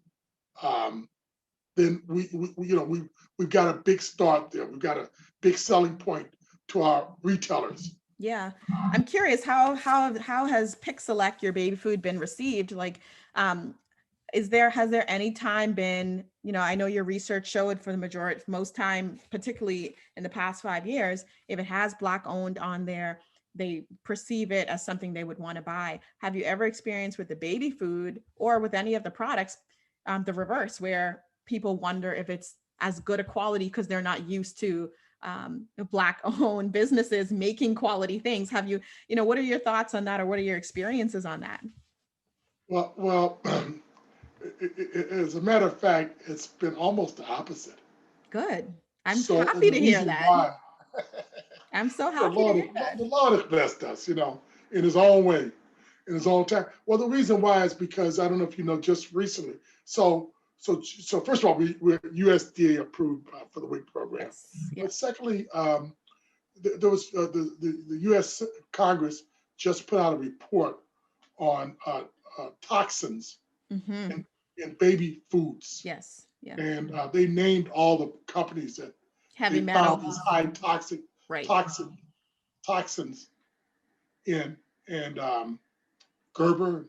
Then we've got a big start there. We've got a big selling point to our retailers. Yeah, I'm curious how has Pick Select, your baby food, been received? Like, has there any time been, I know your research showed for the majority, most time, particularly in the past 5 years, if it has Black owned on there, they perceive it as something they would want to buy. Have you ever experienced with the baby food or with any of the products, the reverse, where people wonder if it's as good a quality because they're not used to Black owned businesses making quality things? Have you, what are your thoughts on that, or what are your experiences on that? Well, as a matter of fact, it's been almost the opposite. Good. I'm So, and happy the to hear reason that. why, I'm so the happy to Lord, hear that. the Lord has blessed us, in His own way, in His own time. Well, the reason why is because I don't know if you know, just recently. So first of all, we're USDA approved for the WIC program. Yes. But Yes. secondly, there was the U.S. Congress just put out a report on toxins Mm-hmm. in baby foods, Yes. Yeah. and they named all the companies that Heavy they found metals. these high Right. toxic toxins in, and Gerber.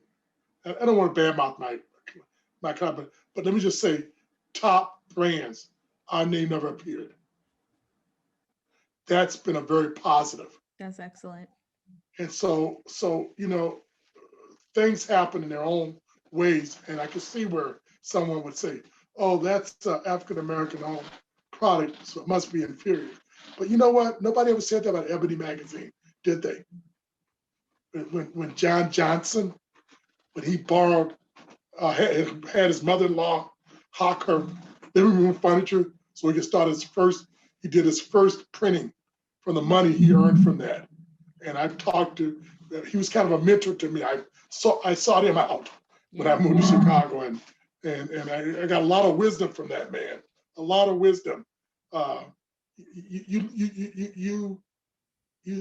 I don't want to badmouth my company, but let me just say, top brands, our name never appeared. That's been a very positive. That's excellent. And so things happen in their own ways, and I can see where someone would say, "Oh, that's African American owned product, so it must be inferior." But you know what? Nobody ever said that about Ebony magazine, did they? When John Johnson, when he borrowed, had his mother-in-law hawk her living room furniture so he could start he did his first printing from the money he earned from that. And I talked to, he was kind of a mentor to me. I sought him out when I Yeah. moved to Chicago, and I got a lot of wisdom from that man, a lot of wisdom. Uh, you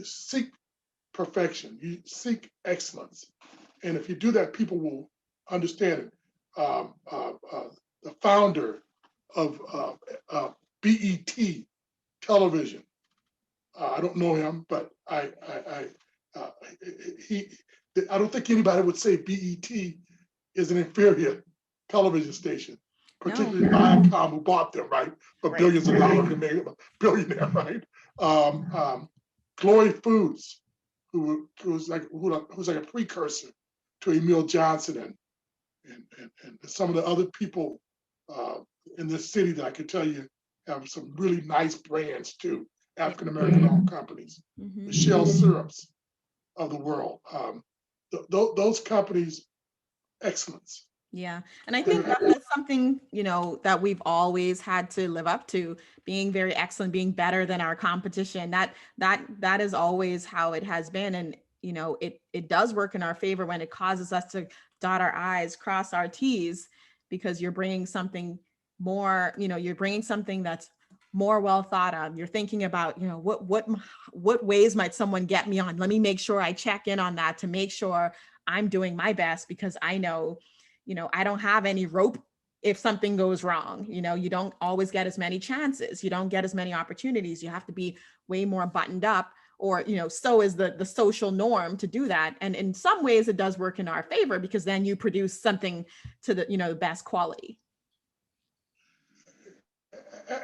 seek perfection, you seek excellence, and if you do that, people will understand it. The founder of BET television, I don't know him, but uh, he, I don't think anybody would say BET is an inferior television station, No. particularly Viacom, who bought them, right, for Right. billions of dollars and made him a billionaire, right? Goode Foods, who's like a precursor to Emile Johnson and some of the other people uh, in this city that I can tell you have some really nice brands too, Yeah. African American owned companies, the Mm-hmm. Shell Syrups of the world. Those companies, excellence. Yeah. And I think They're, that's something, that we've always had to live up to, being very excellent, being better than our competition. That is always how it has been. And, it does work in our favor when it causes us to dot our I's, cross our T's, because you're bringing something more, you're bringing something that's more well thought of. You're thinking about, what ways might someone get me on? Let me make sure I check in on that to make sure I'm doing my best, because I know, I don't have any rope if something goes wrong. You don't always get as many chances. You don't get as many opportunities. You have to be way more buttoned up, or, so is the social norm to do that. And in some ways it does work in our favor, because then you produce something to the best quality.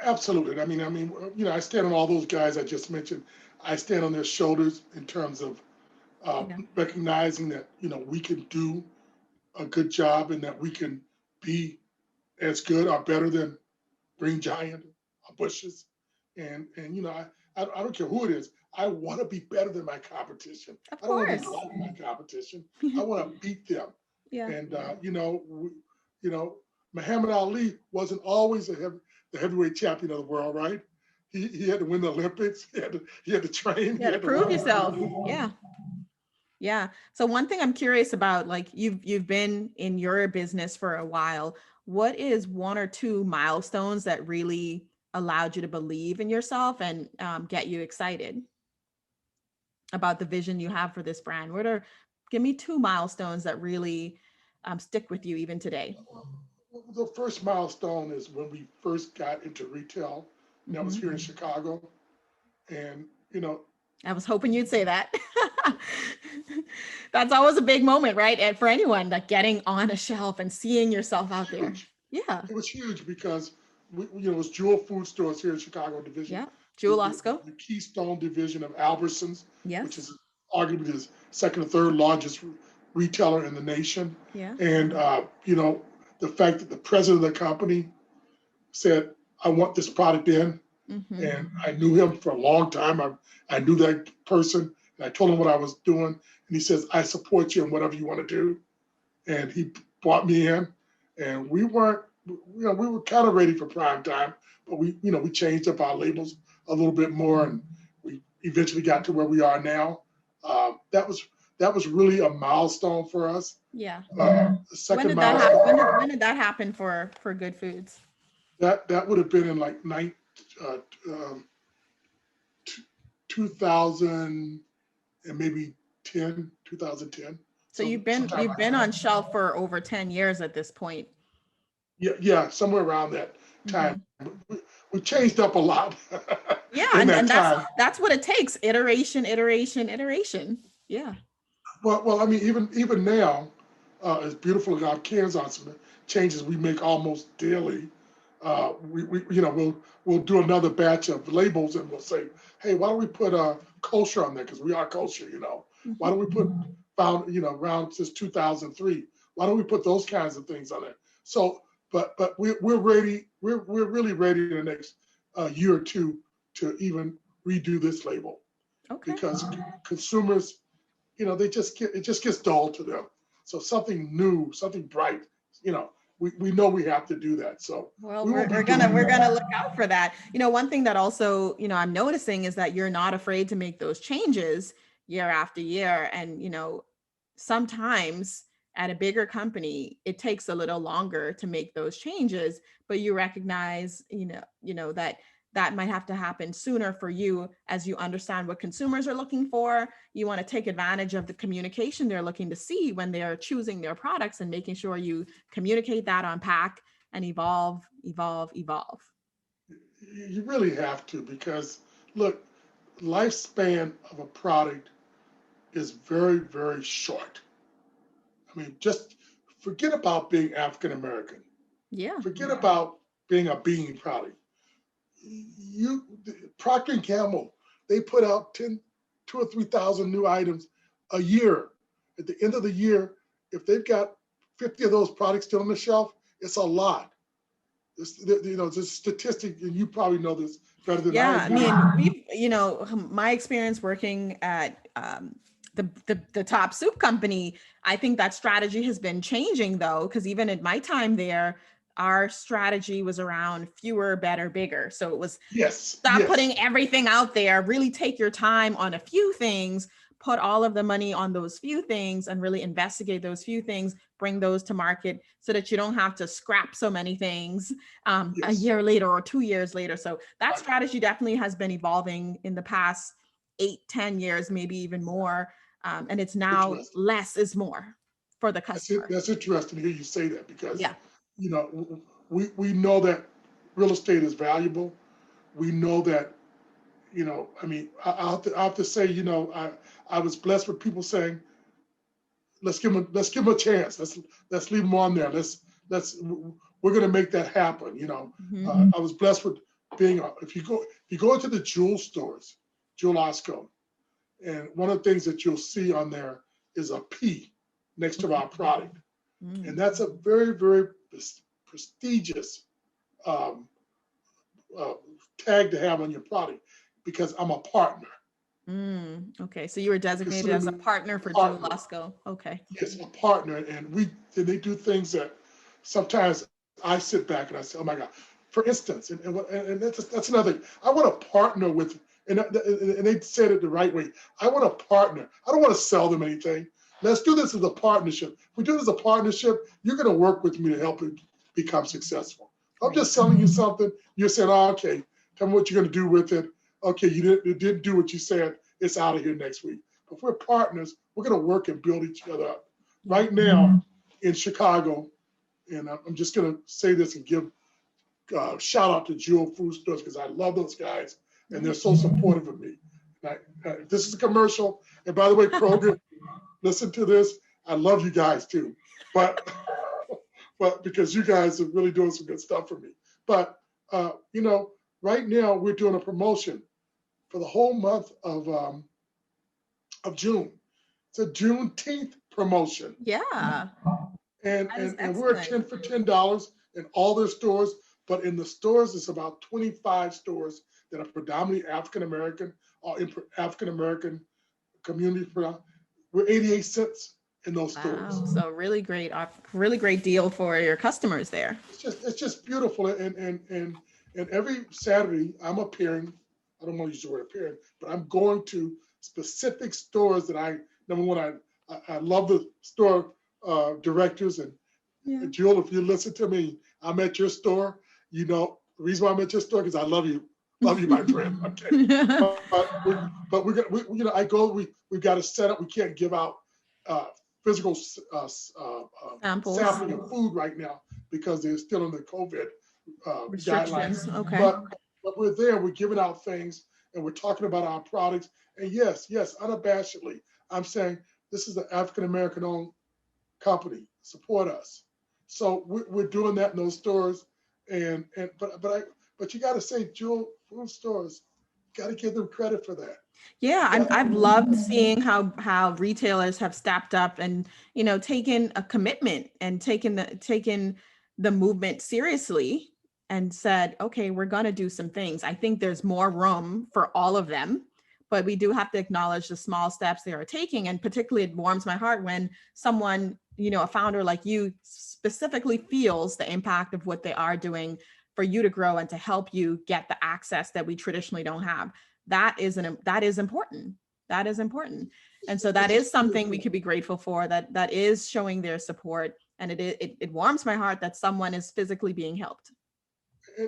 absolutely. I stand on all those guys I just mentioned. I stand on their shoulders in terms of Yeah. recognizing that we can do a good job and that we can be as good or better than Green Giant or Bushes. I don't care who it is. I want to be better than my competition. Of I don't want to be course. like my competition. I want to beat them. Yeah. And Muhammad Ali wasn't always the heavyweight champion of the world, right? he had to win the Olympics. He had to train. You had to prove yourself. Yeah. Yeah. So one thing I'm curious about, like you've been in your business for a while. What is one or two milestones that really allowed you to believe in yourself and get you excited about the vision you have for this brand? Give me two milestones that really stick with you even today. The first milestone is when we first got into retail. That was here in Chicago. And, I was hoping you'd say that. That's always a big moment, right? And for anyone, like getting on a shelf and seeing yourself out there. Yeah. It was huge because it was Jewel Food Stores here in Chicago division. Yeah. Jewel Osco. The Keystone division of Albertsons, Yes. which is arguably the second or third largest retailer in the nation. Yeah. And, the fact that the president of the company said, I want this product in. And I knew him for a long time. I knew that person, and I told him what I was doing. And he says, I support you in whatever you want to do. And he brought me in, and we were kind of ready for prime time, but we changed up our labels a little bit more, and we eventually got to where we are now. That was really a milestone for us. Yeah. The second when did that happen for Goode Foods? That would have been in like 2000 and maybe 2010. So you've been on shelf for over 10 years at this point. Yeah, somewhere around that time. We changed up a lot. Yeah, and that's what it takes. Iteration. Yeah. Well, I mean, even now, as beautiful as our cans are, some changes we make almost daily. We'll do another batch of labels, and we'll say, hey, why don't we put kosher on there, because we are kosher. Why don't we put around since 2003? Why don't we put those kinds of things on there? So, but we're ready. We're really ready in the next year or two to even redo this label. Okay. Because consumers, it just gets dull to them. So something new, something bright, we know we have to do that. So we're gonna look out for that. One thing that also, I'm noticing is that you're not afraid to make those changes year after year. And, sometimes at a bigger company, it takes a little longer to make those changes, but you recognize, that might have to happen sooner for you as you understand what consumers are looking for. You want to take advantage of the communication they're looking to see when they're choosing their products, and making sure you communicate that on pack and evolve. You really have to, because look, lifespan of a product is very, very short. I mean, just forget about being African American. Yeah. Forget about being a bean product. Procter and Gamble, they put out 2,000 or 3,000 new items a year. At the end of the year, if they've got 50 of those products still on the shelf, it's a lot. It's a statistic, and you probably know this better than I do. I mean, my experience working at the top soup company, I think that strategy has been changing, though, because even at my time there, our strategy was around fewer, better, bigger. So it was stop putting everything out there, really take your time on a few things, put all of the money on those few things, and really investigate those few things, bring those to market so that you don't have to scrap so many things a year later or 2 years later. So that strategy definitely has been evolving in the past 8-10 years, maybe even more. And it's now less is more for the customer. That's interesting to hear you say that, because we know that real estate is valuable. We know that, I mean, I have to say, I was blessed with people saying, let's give them a chance. Let's leave them on there. We're going to make that happen. I was blessed with being, if you go into the Jewel stores, Jewel Osco, and one of the things that you'll see on there is a P next to our product. And that's a very, very prestigious tag to have on your product, because I'm a partner. Okay, so you were designated as a partner for Jewel Osco. Okay. Yes, a partner, and they do things that sometimes I sit back and I say, oh my God, for instance, and that's another thing. I want to partner with, and they said it the right way. I want to partner. I don't want to sell them anything. Let's do this as a partnership. If we do this as a partnership, you're going to work with me to help it become successful. I'm just selling you something. You're saying, oh, okay, tell me what you're going to do with it. Okay, you didn't do what you said. It's out of here next week. But if we're partners, we're going to work and build each other up. Right now in Chicago, and I'm just going to say this and give shout out to Goode Foods stores because I love those guys and they're so supportive of me. This is a commercial. And by the way, Kroger, listen to this. I love you guys too, but because you guys are really doing some good stuff for me. But right now we're doing a promotion for the whole month of June. It's a Juneteenth promotion. Yeah. And we're at 10 for $10 in all their stores, but in the stores, it's about 25 stores that are predominantly African-American or in African-American community. We're 88 cents in those stores. Wow. So really great deal for your customers there. It's just beautiful. And every Saturday I'm appearing, I don't want to use the word appearing, but I'm going to specific stores that number one, I love the store directors and Jill, if you listen to me, I'm at your store. The reason why I'm at your store because I love you, my friend. Okay, but we've got to set up. We can't give out physical sampling of food right now because they're still in the COVID guidelines. Okay, but we're there. We're giving out things and we're talking about our products. And yes, unabashedly, I'm saying this is an African American owned company. Support us. So we're doing that in those stores, but you got to say, Goode Food stores, got to give them credit for that. Yeah, I've loved seeing how retailers have stepped up and taken a commitment and taken the movement seriously and said, okay, we're gonna do some things. I think there's more room for all of them, but we do have to acknowledge the small steps they are taking. And particularly, it warms my heart when someone, a founder like you specifically feels the impact of what they are doing for you to grow and to help you get the access that we traditionally don't have. That is important. That is important. And so that is something we could be grateful for, that is showing their support. And it warms my heart that someone is physically being helped.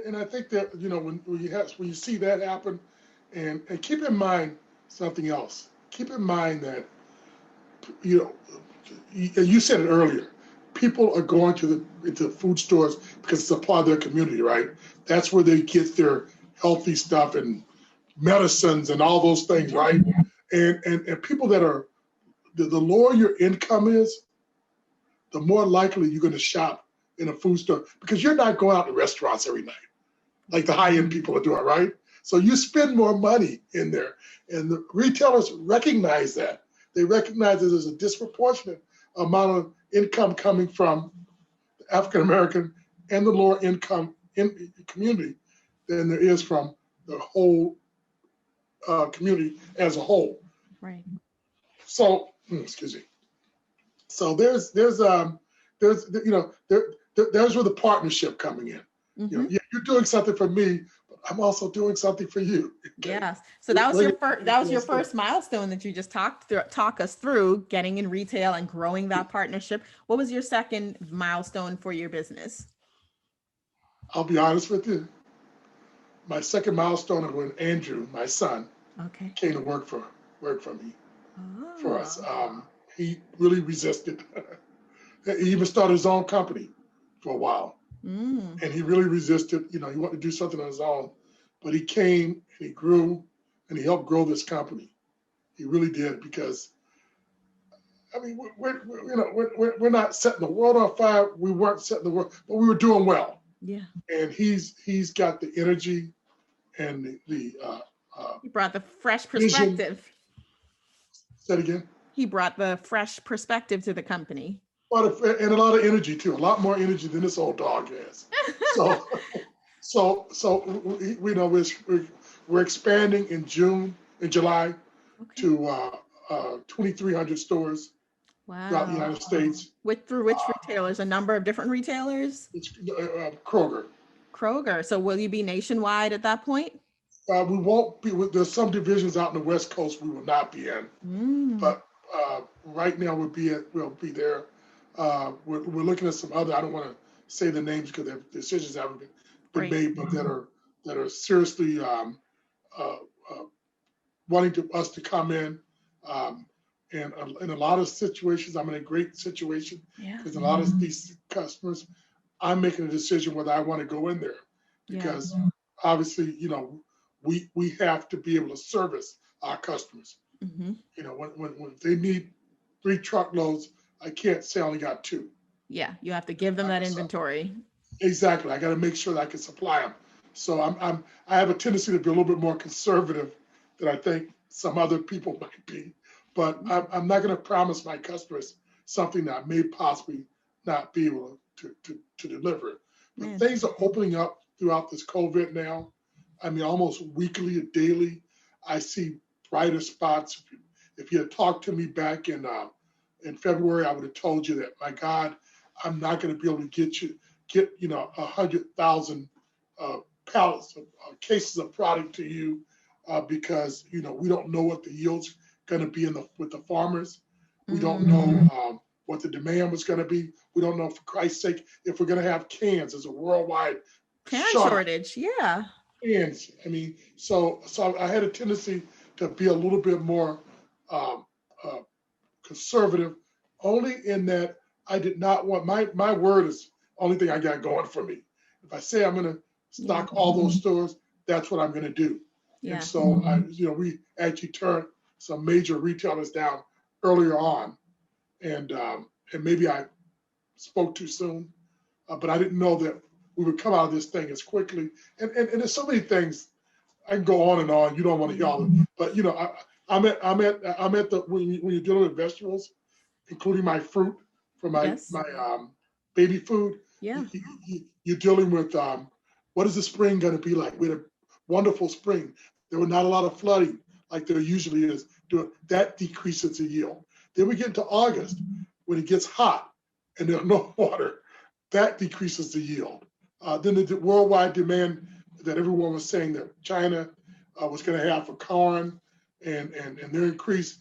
And I think that, when you see that happen, and keep in mind something else. Keep in mind that, you said it earlier, people are going into food stores because it's a part of their community, right? That's where they get their healthy stuff and medicines and all those things, right? And people that are, the lower your income is, the more likely you're going to shop in a food store because you're not going out to restaurants every night like the high-end people are doing, right? So you spend more money in there. And the retailers recognize that. They recognize that there's a disproportionate amount of income coming from the African-American and the lower income community than there is from the whole community as a whole. Right. So, excuse me. So there's where the partnership coming in. Mm-hmm. You're doing something for me, but I'm also doing something for you. Okay? Yes. So that was your first milestone that you just talk us through, getting in retail and growing that partnership. What was your second milestone for your business? I'll be honest with you. My second milestone was when Andrew, my son, came to work for me for us. He really resisted. He even started his own company for a while. And he really resisted. He wanted to do something on his own, but he came and he grew and he helped grow this company. He really did because, we're not setting the world on fire. We weren't setting the world, but we were doing well. Yeah. And he's got the energy and the he brought the fresh perspective. Vision. Say it again. He brought the fresh perspective to the company. And a lot of energy too, a lot more energy than this old dog has. We're expanding in July to 2,300 stores throughout the United States. Through which retailers? A number of different retailers? It's Kroger. Kroger. So will you be nationwide at that point? We won't be. There's some divisions out in the West Coast we will not be in, Mm, but right now we'll be there. We're looking at some other. I don't want to say the names because their decisions haven't been great. made, but that are seriously uh, uh, wanting us to come in. Um, and in a lot of situations, I'm in a great situation Yeah. because a lot of these customers, I'm making a decision whether I want to go in there Yeah. because obviously, we have to be able to service our customers. Hmm. When they need 3 truckloads, I can't say I only got 2. Yeah. You have to give them that So inventory. exactly, I got to make sure that I can supply them. So I have a tendency to be a little bit more conservative than I think some other people might be. But I'm not going to promise my customers something that I may possibly not be able to deliver. But Man. things are opening up throughout this COVID now. I mean, almost weekly or daily, I see brighter spots. If you had talked to me back in February, I would have told you that, my God, I'm not going to be able to get 100,000 pallets of cases of product to you because we don't know what the yields going to be with the farmers. We don't know what the demand was going to be. We don't know, for Christ's sake, if we're going to have cans. There's a worldwide Can shortage shortage. Yeah. of cans. I mean, so I had a tendency to be a little bit more um, uh, conservative, only in that I did not want my word is the only thing I got going for me. If I say I'm going to Yeah. stock all those stores, that's what I'm going to do. And Yeah. so we actually turned some major retailers down earlier on, and maybe I spoke too soon, but I didn't know that we would come out of this thing as quickly. And there's so many things I can go on and on. You don't want to hear all of it, but I'm at the when you're dealing with vegetables, including my fruit for Yes. my baby food. Yeah. You're dealing with what is the spring going to be like? We had a wonderful spring. There were not a lot of flooding like there usually is. That decreases the yield. Then we get into August when it gets hot and there's no water. That decreases the yield. Then the worldwide demand that everyone was saying that China was going to have for corn and their increase,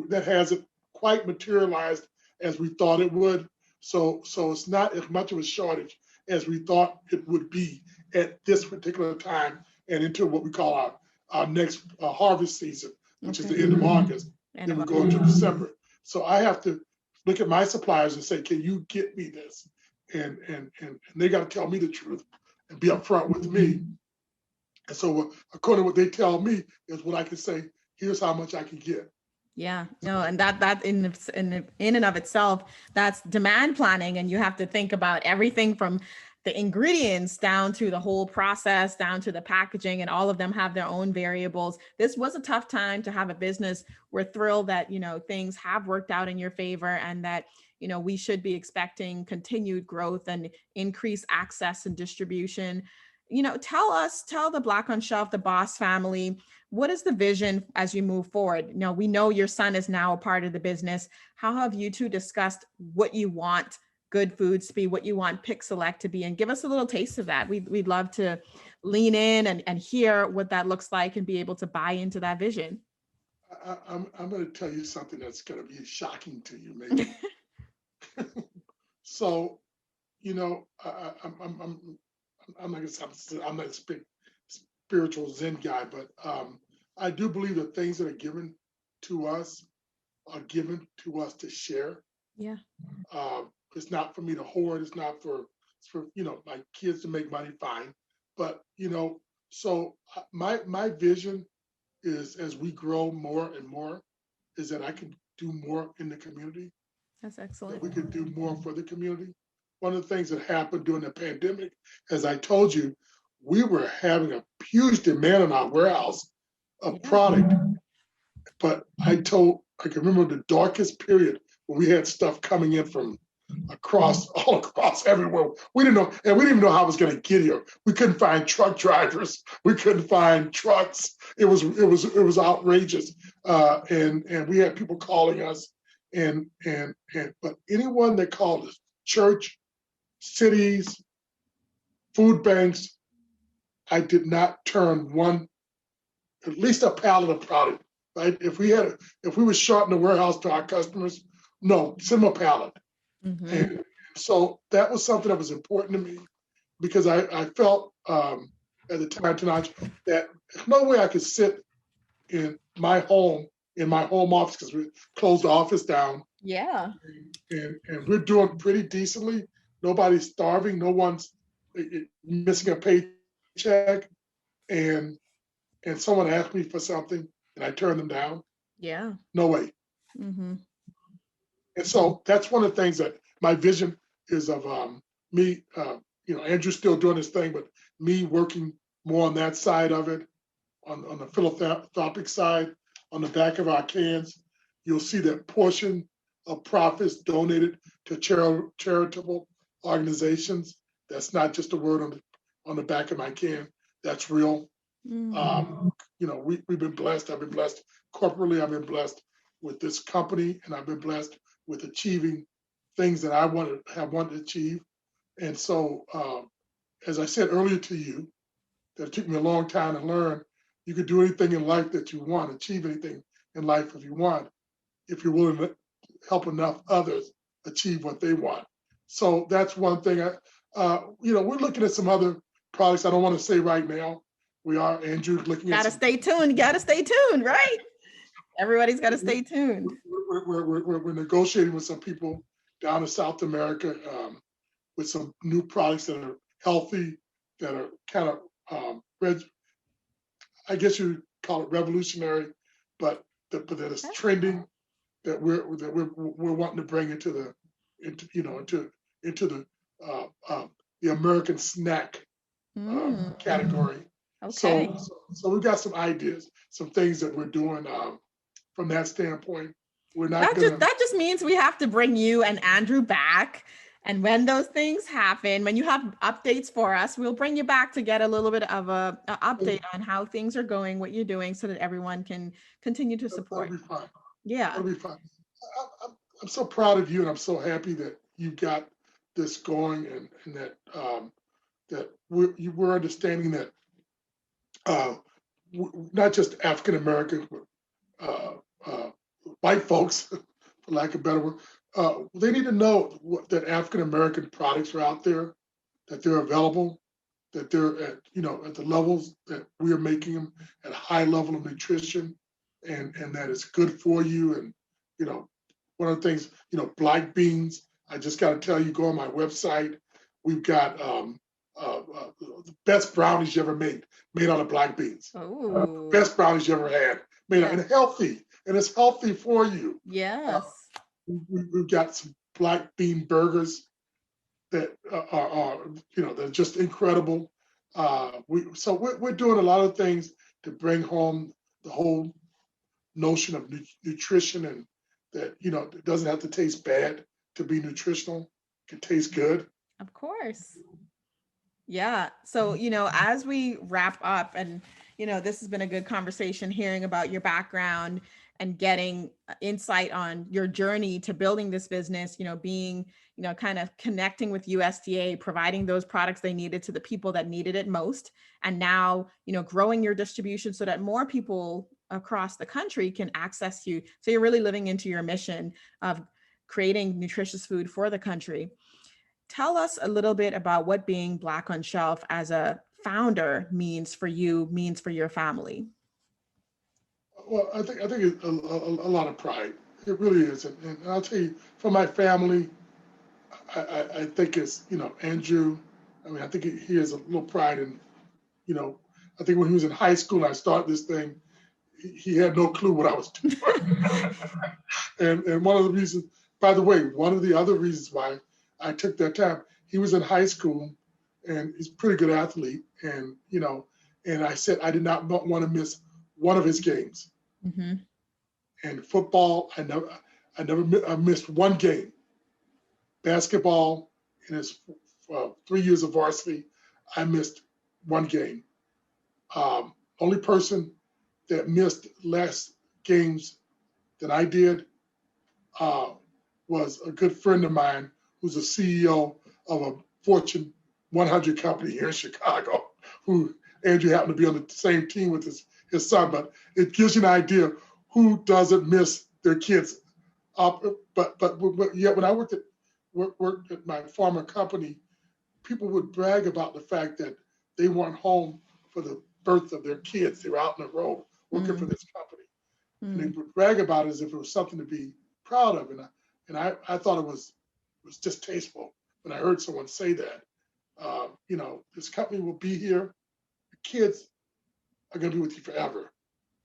that hasn't quite materialized as we thought it would. So it's not as much of a shortage as we thought it would be at this particular time and into what we call our next harvest season, which is Okay. the end of August. And Then we about, go into December. So I have to look at my suppliers and say, can you get me this? And they got to tell me the truth and be upfront with me. And so according to what they tell me is what I can say, here's how much I can get. yeah, no, and that in and of itself, that's demand planning, and you have to think about everything from the ingredients down to the whole process, down to the packaging, and all of them have their own variables. This was a tough time to have a business. We're thrilled that things have worked out in your favor, and that we should be expecting continued growth and increased access and distribution. Tell the Black on Shelf, the Boss family, what is the vision as you move forward? We know your son is now a part of the business. How have you two discussed what you want Goode Foods to be, what you want Pick Select to be, and give us a little taste of that? We'd love to lean in and hear what that looks like and be able to buy into that vision. I'm going to tell you something that's going to be shocking to you, maybe. So, I'm not going to say I'm not a spiritual Zen guy, but I do believe that things that are given to us are given to us to share. Yeah. It's not for me to hoard. It's for my kids to make money. Fine, but so my vision is, as we grow more and more, is that I can do more in the community. That's That excellent. we could do more for the community. One of the things that happened during the pandemic, as I told you, we were having a huge demand in our warehouse of Yeah. product. But I can remember the darkest period when we had stuff coming in from all across everywhere. We didn't know, and we didn't even know how it was going to get here. We couldn't find truck drivers. We couldn't find trucks. It was outrageous. And we had people calling us, but anyone that called us, church, cities, food banks, I did not turn at least a pallet of product, right? If we were short in the warehouse to our customers, no, send them a pallet. Mm-hmm. And so that was something that was important to me because I felt at the time, Tanaj, that there's no way I could sit in my home office because we closed the office down. Yeah. And we're doing pretty decently. Nobody's starving. No one's missing a paycheck. And someone asked me for something and I turned them down. Yeah. No way. Mm-hmm. And so that's one of the things that my vision is of me, Andrew's still doing his thing, but me working more on that side of it, on the philanthropic side, on the back of our cans. You'll see that portion of profits donated to charitable organizations. That's not just a word on the back of my can. That's real. Mm-hmm. We've been blessed. I've been blessed corporately. I've been blessed with this company, and I've been blessed with achieving things that I wanted to achieve. And so, as I said earlier to you, that it took me a long time to learn. You could do anything in life that you want, achieve anything in life if you want, if you're willing to help enough others achieve what they want. So that's one thing. We're looking at some other products. I don't want to say right now. We are, Andrew, looking at. Stay tuned. Got to stay tuned, right? Everybody's got to stay tuned. We're negotiating with some people down in South America with some new products that are healthy, that are kind of, I guess you call it revolutionary, but that is trending. That we're wanting to bring into the American snack category. Okay. So we've got some ideas, some things that we're doing from that standpoint. We're not that just means we have to bring you and Andrew back. And when those things happen, when you have updates for us, we'll bring you back to get a little bit of a update on how things are going, what you're doing, so that everyone can continue to support. That'll be fine. Yeah. That'll be fine. I'm so proud of you, and I'm so happy that you got this going, and that we're understanding that not just African American, white folks, for lack of a better word, they need to know that African American products are out there, that they're available, that they're at the levels that we are making them, at a high level of nutrition, and that it's good for you. And one of the things, black beans. I just got to tell you, go on my website. We've got the best brownies you ever made out of black beans. Best brownies you ever had, and healthy, and it's healthy for you. Yes. We've got some black bean burgers that are they're just incredible. We're doing a lot of things to bring home the whole notion of nutrition, and that it doesn't have to taste bad to be nutritional. It can taste good. Of course. Yeah. So, as we wrap up, and, this has been a good conversation, hearing about your background and getting insight on your journey to building this business, being, kind of connecting with USDA, providing those products they needed to the people that needed it most. And now, growing your distribution so that more people across the country can access you. So you're really living into your mission of creating nutritious food for the country. Tell us a little bit about what being Black on Shelf as a founder means for you, means for your family. Well, I think it's a lot of pride. It really is, and I'll tell you, for my family, I think it's Andrew. I mean, I think he has a little pride in, I think when he was in high school and I started this thing, he had no clue what I was doing. and one of the reasons, by the way, one of the other reasons why I took that time, he was in high school and he's a pretty good athlete, and and I said I did not want to miss one of his games. Mm-hmm. And football, I never missed one game. Basketball, in his 3 years of varsity, I missed one game. Only person that missed less games than I did was a good friend of mine who's a CEO of a Fortune 100 company here in Chicago, who Andrew happened to be on the same team with his son, but it gives you an idea who doesn't miss their kids. But yeah, when I worked at my former company, people would brag about the fact that they weren't home for the birth of their kids. They were out on the road working for this company. And they would brag about it as if it was something to be proud of. And I thought it was distasteful when I heard someone say that. This company will be here. The kids are going to be with you forever.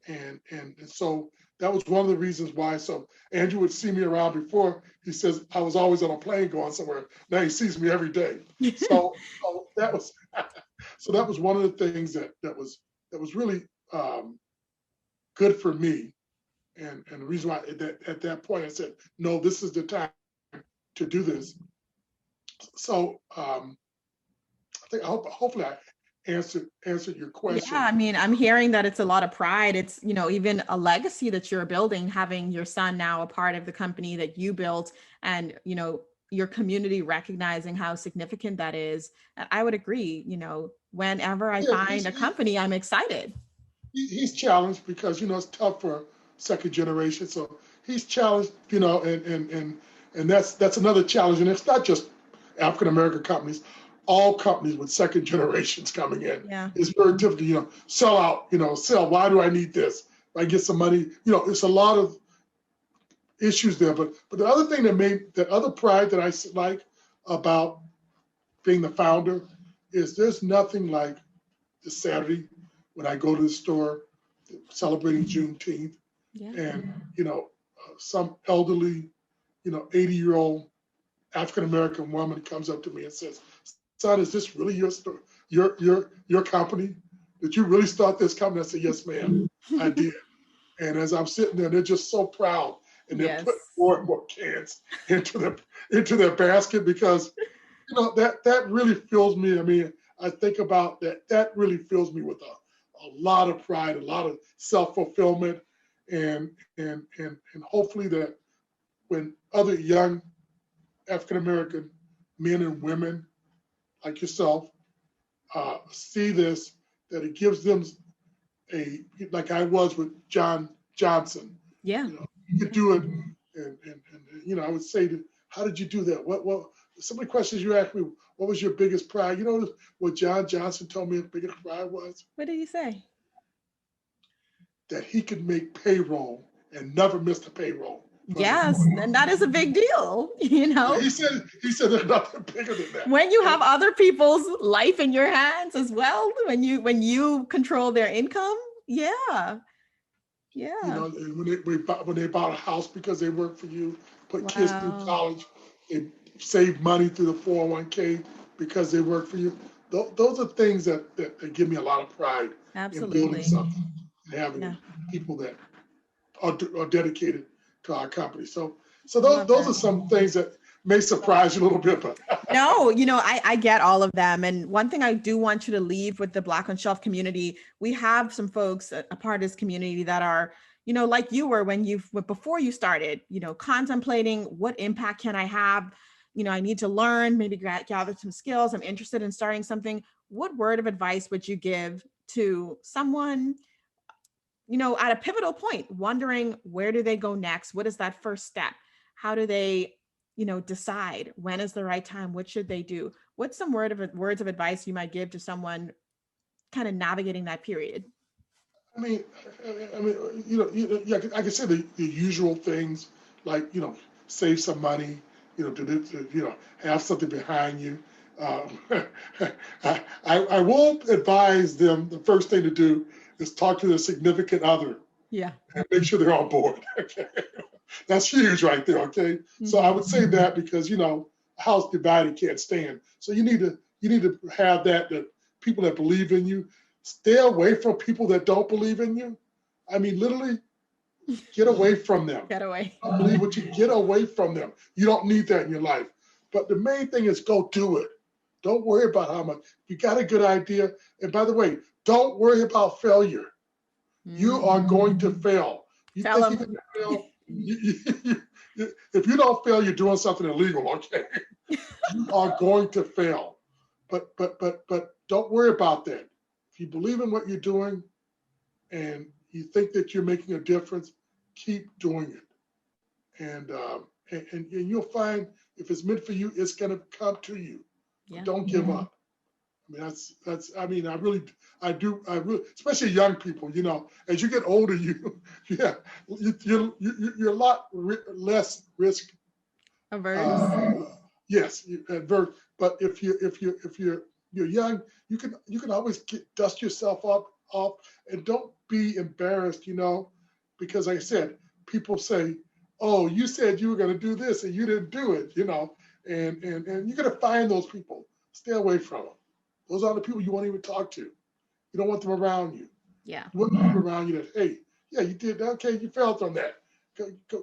And so that was one of the reasons why. So Andrew would see me around before. He says I was always on a plane going somewhere. Now he sees me every day. So that was one of the things that was really good for me. And the reason why at that point I said, no, this is the time to do this. So I think hopefully I answered your question. Yeah, I mean, I'm hearing that it's a lot of pride. It's, even a legacy that you're building, having your son now a part of the company that you built, and, your community recognizing how significant that is. And I would agree, whenever I find a company, I'm excited. He's challenged because, it's tough for second generation. So he's challenged, and that's another challenge. And it's not just African-American companies. All companies with second generations coming in, it's very difficult, sell out, sell. Why do I need this? I get some money, it's a lot of issues there. But the other thing that other pride that I like about being the founder is there's nothing like this Saturday when I go to the store celebrating Juneteenth, and, some elderly, 80-year-old African-American woman comes up to me and says, son, is this really your store, your company? Did you really start this company? I said, yes, ma'am, I did. And as I'm sitting there, they're just so proud, and they're putting more and more cans into their basket because, that really fills me. I mean, I think about that. That really fills me with a lot of pride, a lot of self-fulfillment, and hopefully that when other young African-American men and women like yourself, see this, that it gives them like I was with John Johnson. Yeah. You could do it. And I would say, how did you do that? What some of the questions you asked me, what was your biggest pride? You know what John Johnson told me his biggest pride was? What did he say? That he could make payroll and never miss the payroll. Yes, and that is a big deal, He said there's nothing bigger than that. When you have other people's life in your hands as well, when you control their income, yeah. When they bought a house because they work for you, put kids through college, they save money through the 401k because they work for you. Those are things that give me a lot of pride. Absolutely. In building something and having people that are dedicated to our company. So those are some things that may surprise you a little bit, but no, I get all of them. And one thing I do want you to leave with the Black on Shelf community, we have some folks a part of this community that are, like you were before you started, contemplating what impact can I have? I need to learn, maybe gather some skills. I'm interested in starting something. What word of advice would you give to someone, at a pivotal point, wondering where do they go next? What is that first step? How do they, decide when is the right time? What should they do? What's some words of advice you might give to someone kind of navigating that period? I mean, I can say the usual things like, save some money, to have something behind you. I won't advise them. The first thing to do is talk to their significant other. Yeah. And make sure they're on board. Okay. That's huge right there. Okay. Mm-hmm. So I would say that because, a house divided can't stand. So you need to have that people that believe in you. Stay away from people that don't believe in you. I mean, literally get away from them. Get away. I believe what you get away from them. You don't need that in your life. But the main thing is go do it. Don't worry about how much. You got a good idea. And by the way, don't worry about failure. You are going to fail. You Tell think them. you're going to fail? If you don't fail, you're doing something illegal, okay? You are going to fail. but don't worry about that. If you believe in what you're doing and you think that you're making a difference, keep doing it. And you'll find if it's meant for you, it's going to come to you. Yeah. Don't give up. I mean, I mean, I really, especially young people, you know, as you get older, you're a lot less risk averse. yes, adverse. But if you're young, you can always dust yourself off and don't be embarrassed, you know, because like I said, people say, "Oh, you said you were going to do this and you didn't do it," you know, and you're going to find those people. Stay away from them. Those are the people you won't even talk to. You don't want them around you. Yeah. You want people around you that, hey, yeah, you did that. Okay, you failed on that.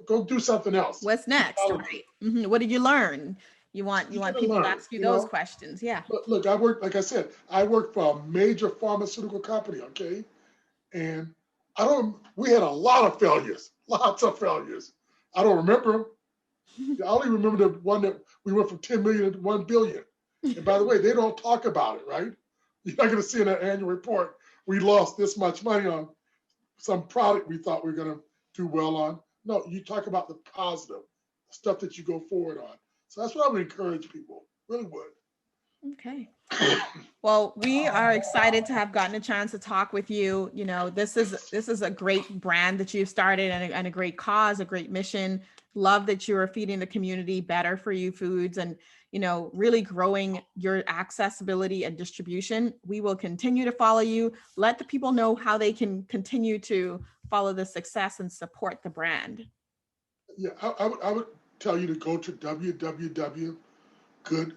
Go do something else. What's next? Right. What did you learn? You want people to ask you those questions. Yeah. Look, I work, like I said, I work for a major pharmaceutical company, okay? And we had a lot of failures, lots of failures. I don't remember them. I only remember the one that we went from 10 million to 1 billion. And by the way, they don't talk about it, right? You're not going to see in that annual report, we lost this much money on some product we thought we were going to do well on. No, you talk about the positive stuff that you go forward on. So that's what I would encourage people, really would. Okay. Well, we are excited to have gotten a chance to talk with you. You know, this is a great brand that you've started and a great cause, a great mission. Love that you are feeding the community better for you foods and, you know, really growing your accessibility and distribution. We will continue to follow you. Let the people know how they can continue to follow the success and support the brand. Yeah, I would tell you to go to www.goode, Goode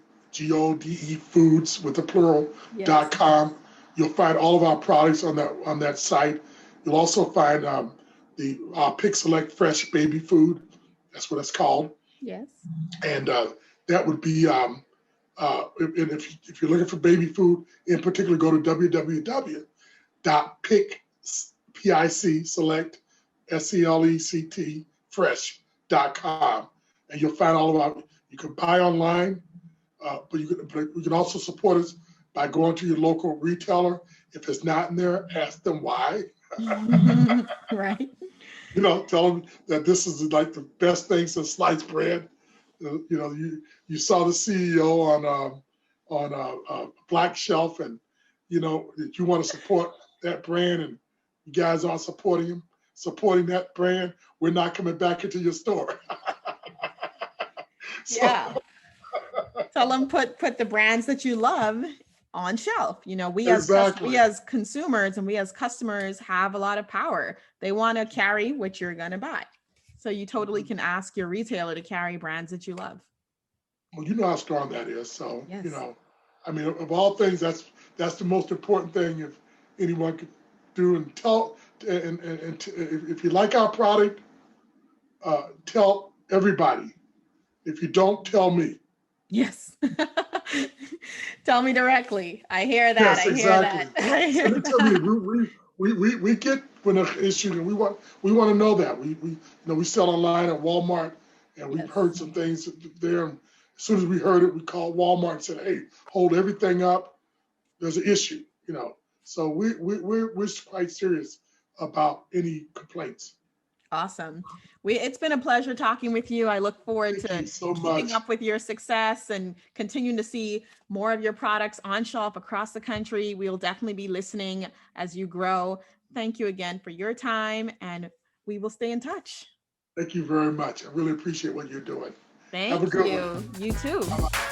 Foods with the plural.com. You'll find all of our products on that site. You'll also find the Pick Select Fresh Baby Food. That's what it's called. Yes. And that would be if you're looking for baby food in particular, go to www.pick select fresh.com, and you'll find all of our. You can buy online, but you can also support us by going to your local retailer. If it's not in there, ask them why. Right. You know, tell them that this is like the best thing since sliced bread. You know, you saw the CEO on a Black Shelf, and you know that you want to support that brand, and you guys aren't supporting that brand. We're not coming back into your store. Yeah. Tell them put the brands that you love on shelf. You know, we as consumers and we as customers have a lot of power. They want to carry what you're going to buy. So you totally can ask your retailer to carry brands that you love. Well, you know how strong that is. So, yes. You know, I mean, of all things, that's the most important thing if anyone could do. And tell, and if you like our product, tell everybody. If you don't, tell me. Yes. Tell me directly. I hear that. Yes, exactly. Let me tell you, we get when an issue, and we want to know that. We sell online at Walmart, and we've heard some things there. And as soon as we heard it, we called Walmart and said, "Hey, hold everything up. There's an issue." You know, so we're quite serious about any complaints. Awesome. It's been a pleasure talking with you. I look forward to keeping up with your success and continuing to see more of your products on shelf across the country. We will definitely be listening as you grow. Thank you again for your time, and we will stay in touch. Thank you very much. I really appreciate what you're doing. Thank you. You too. Bye-bye.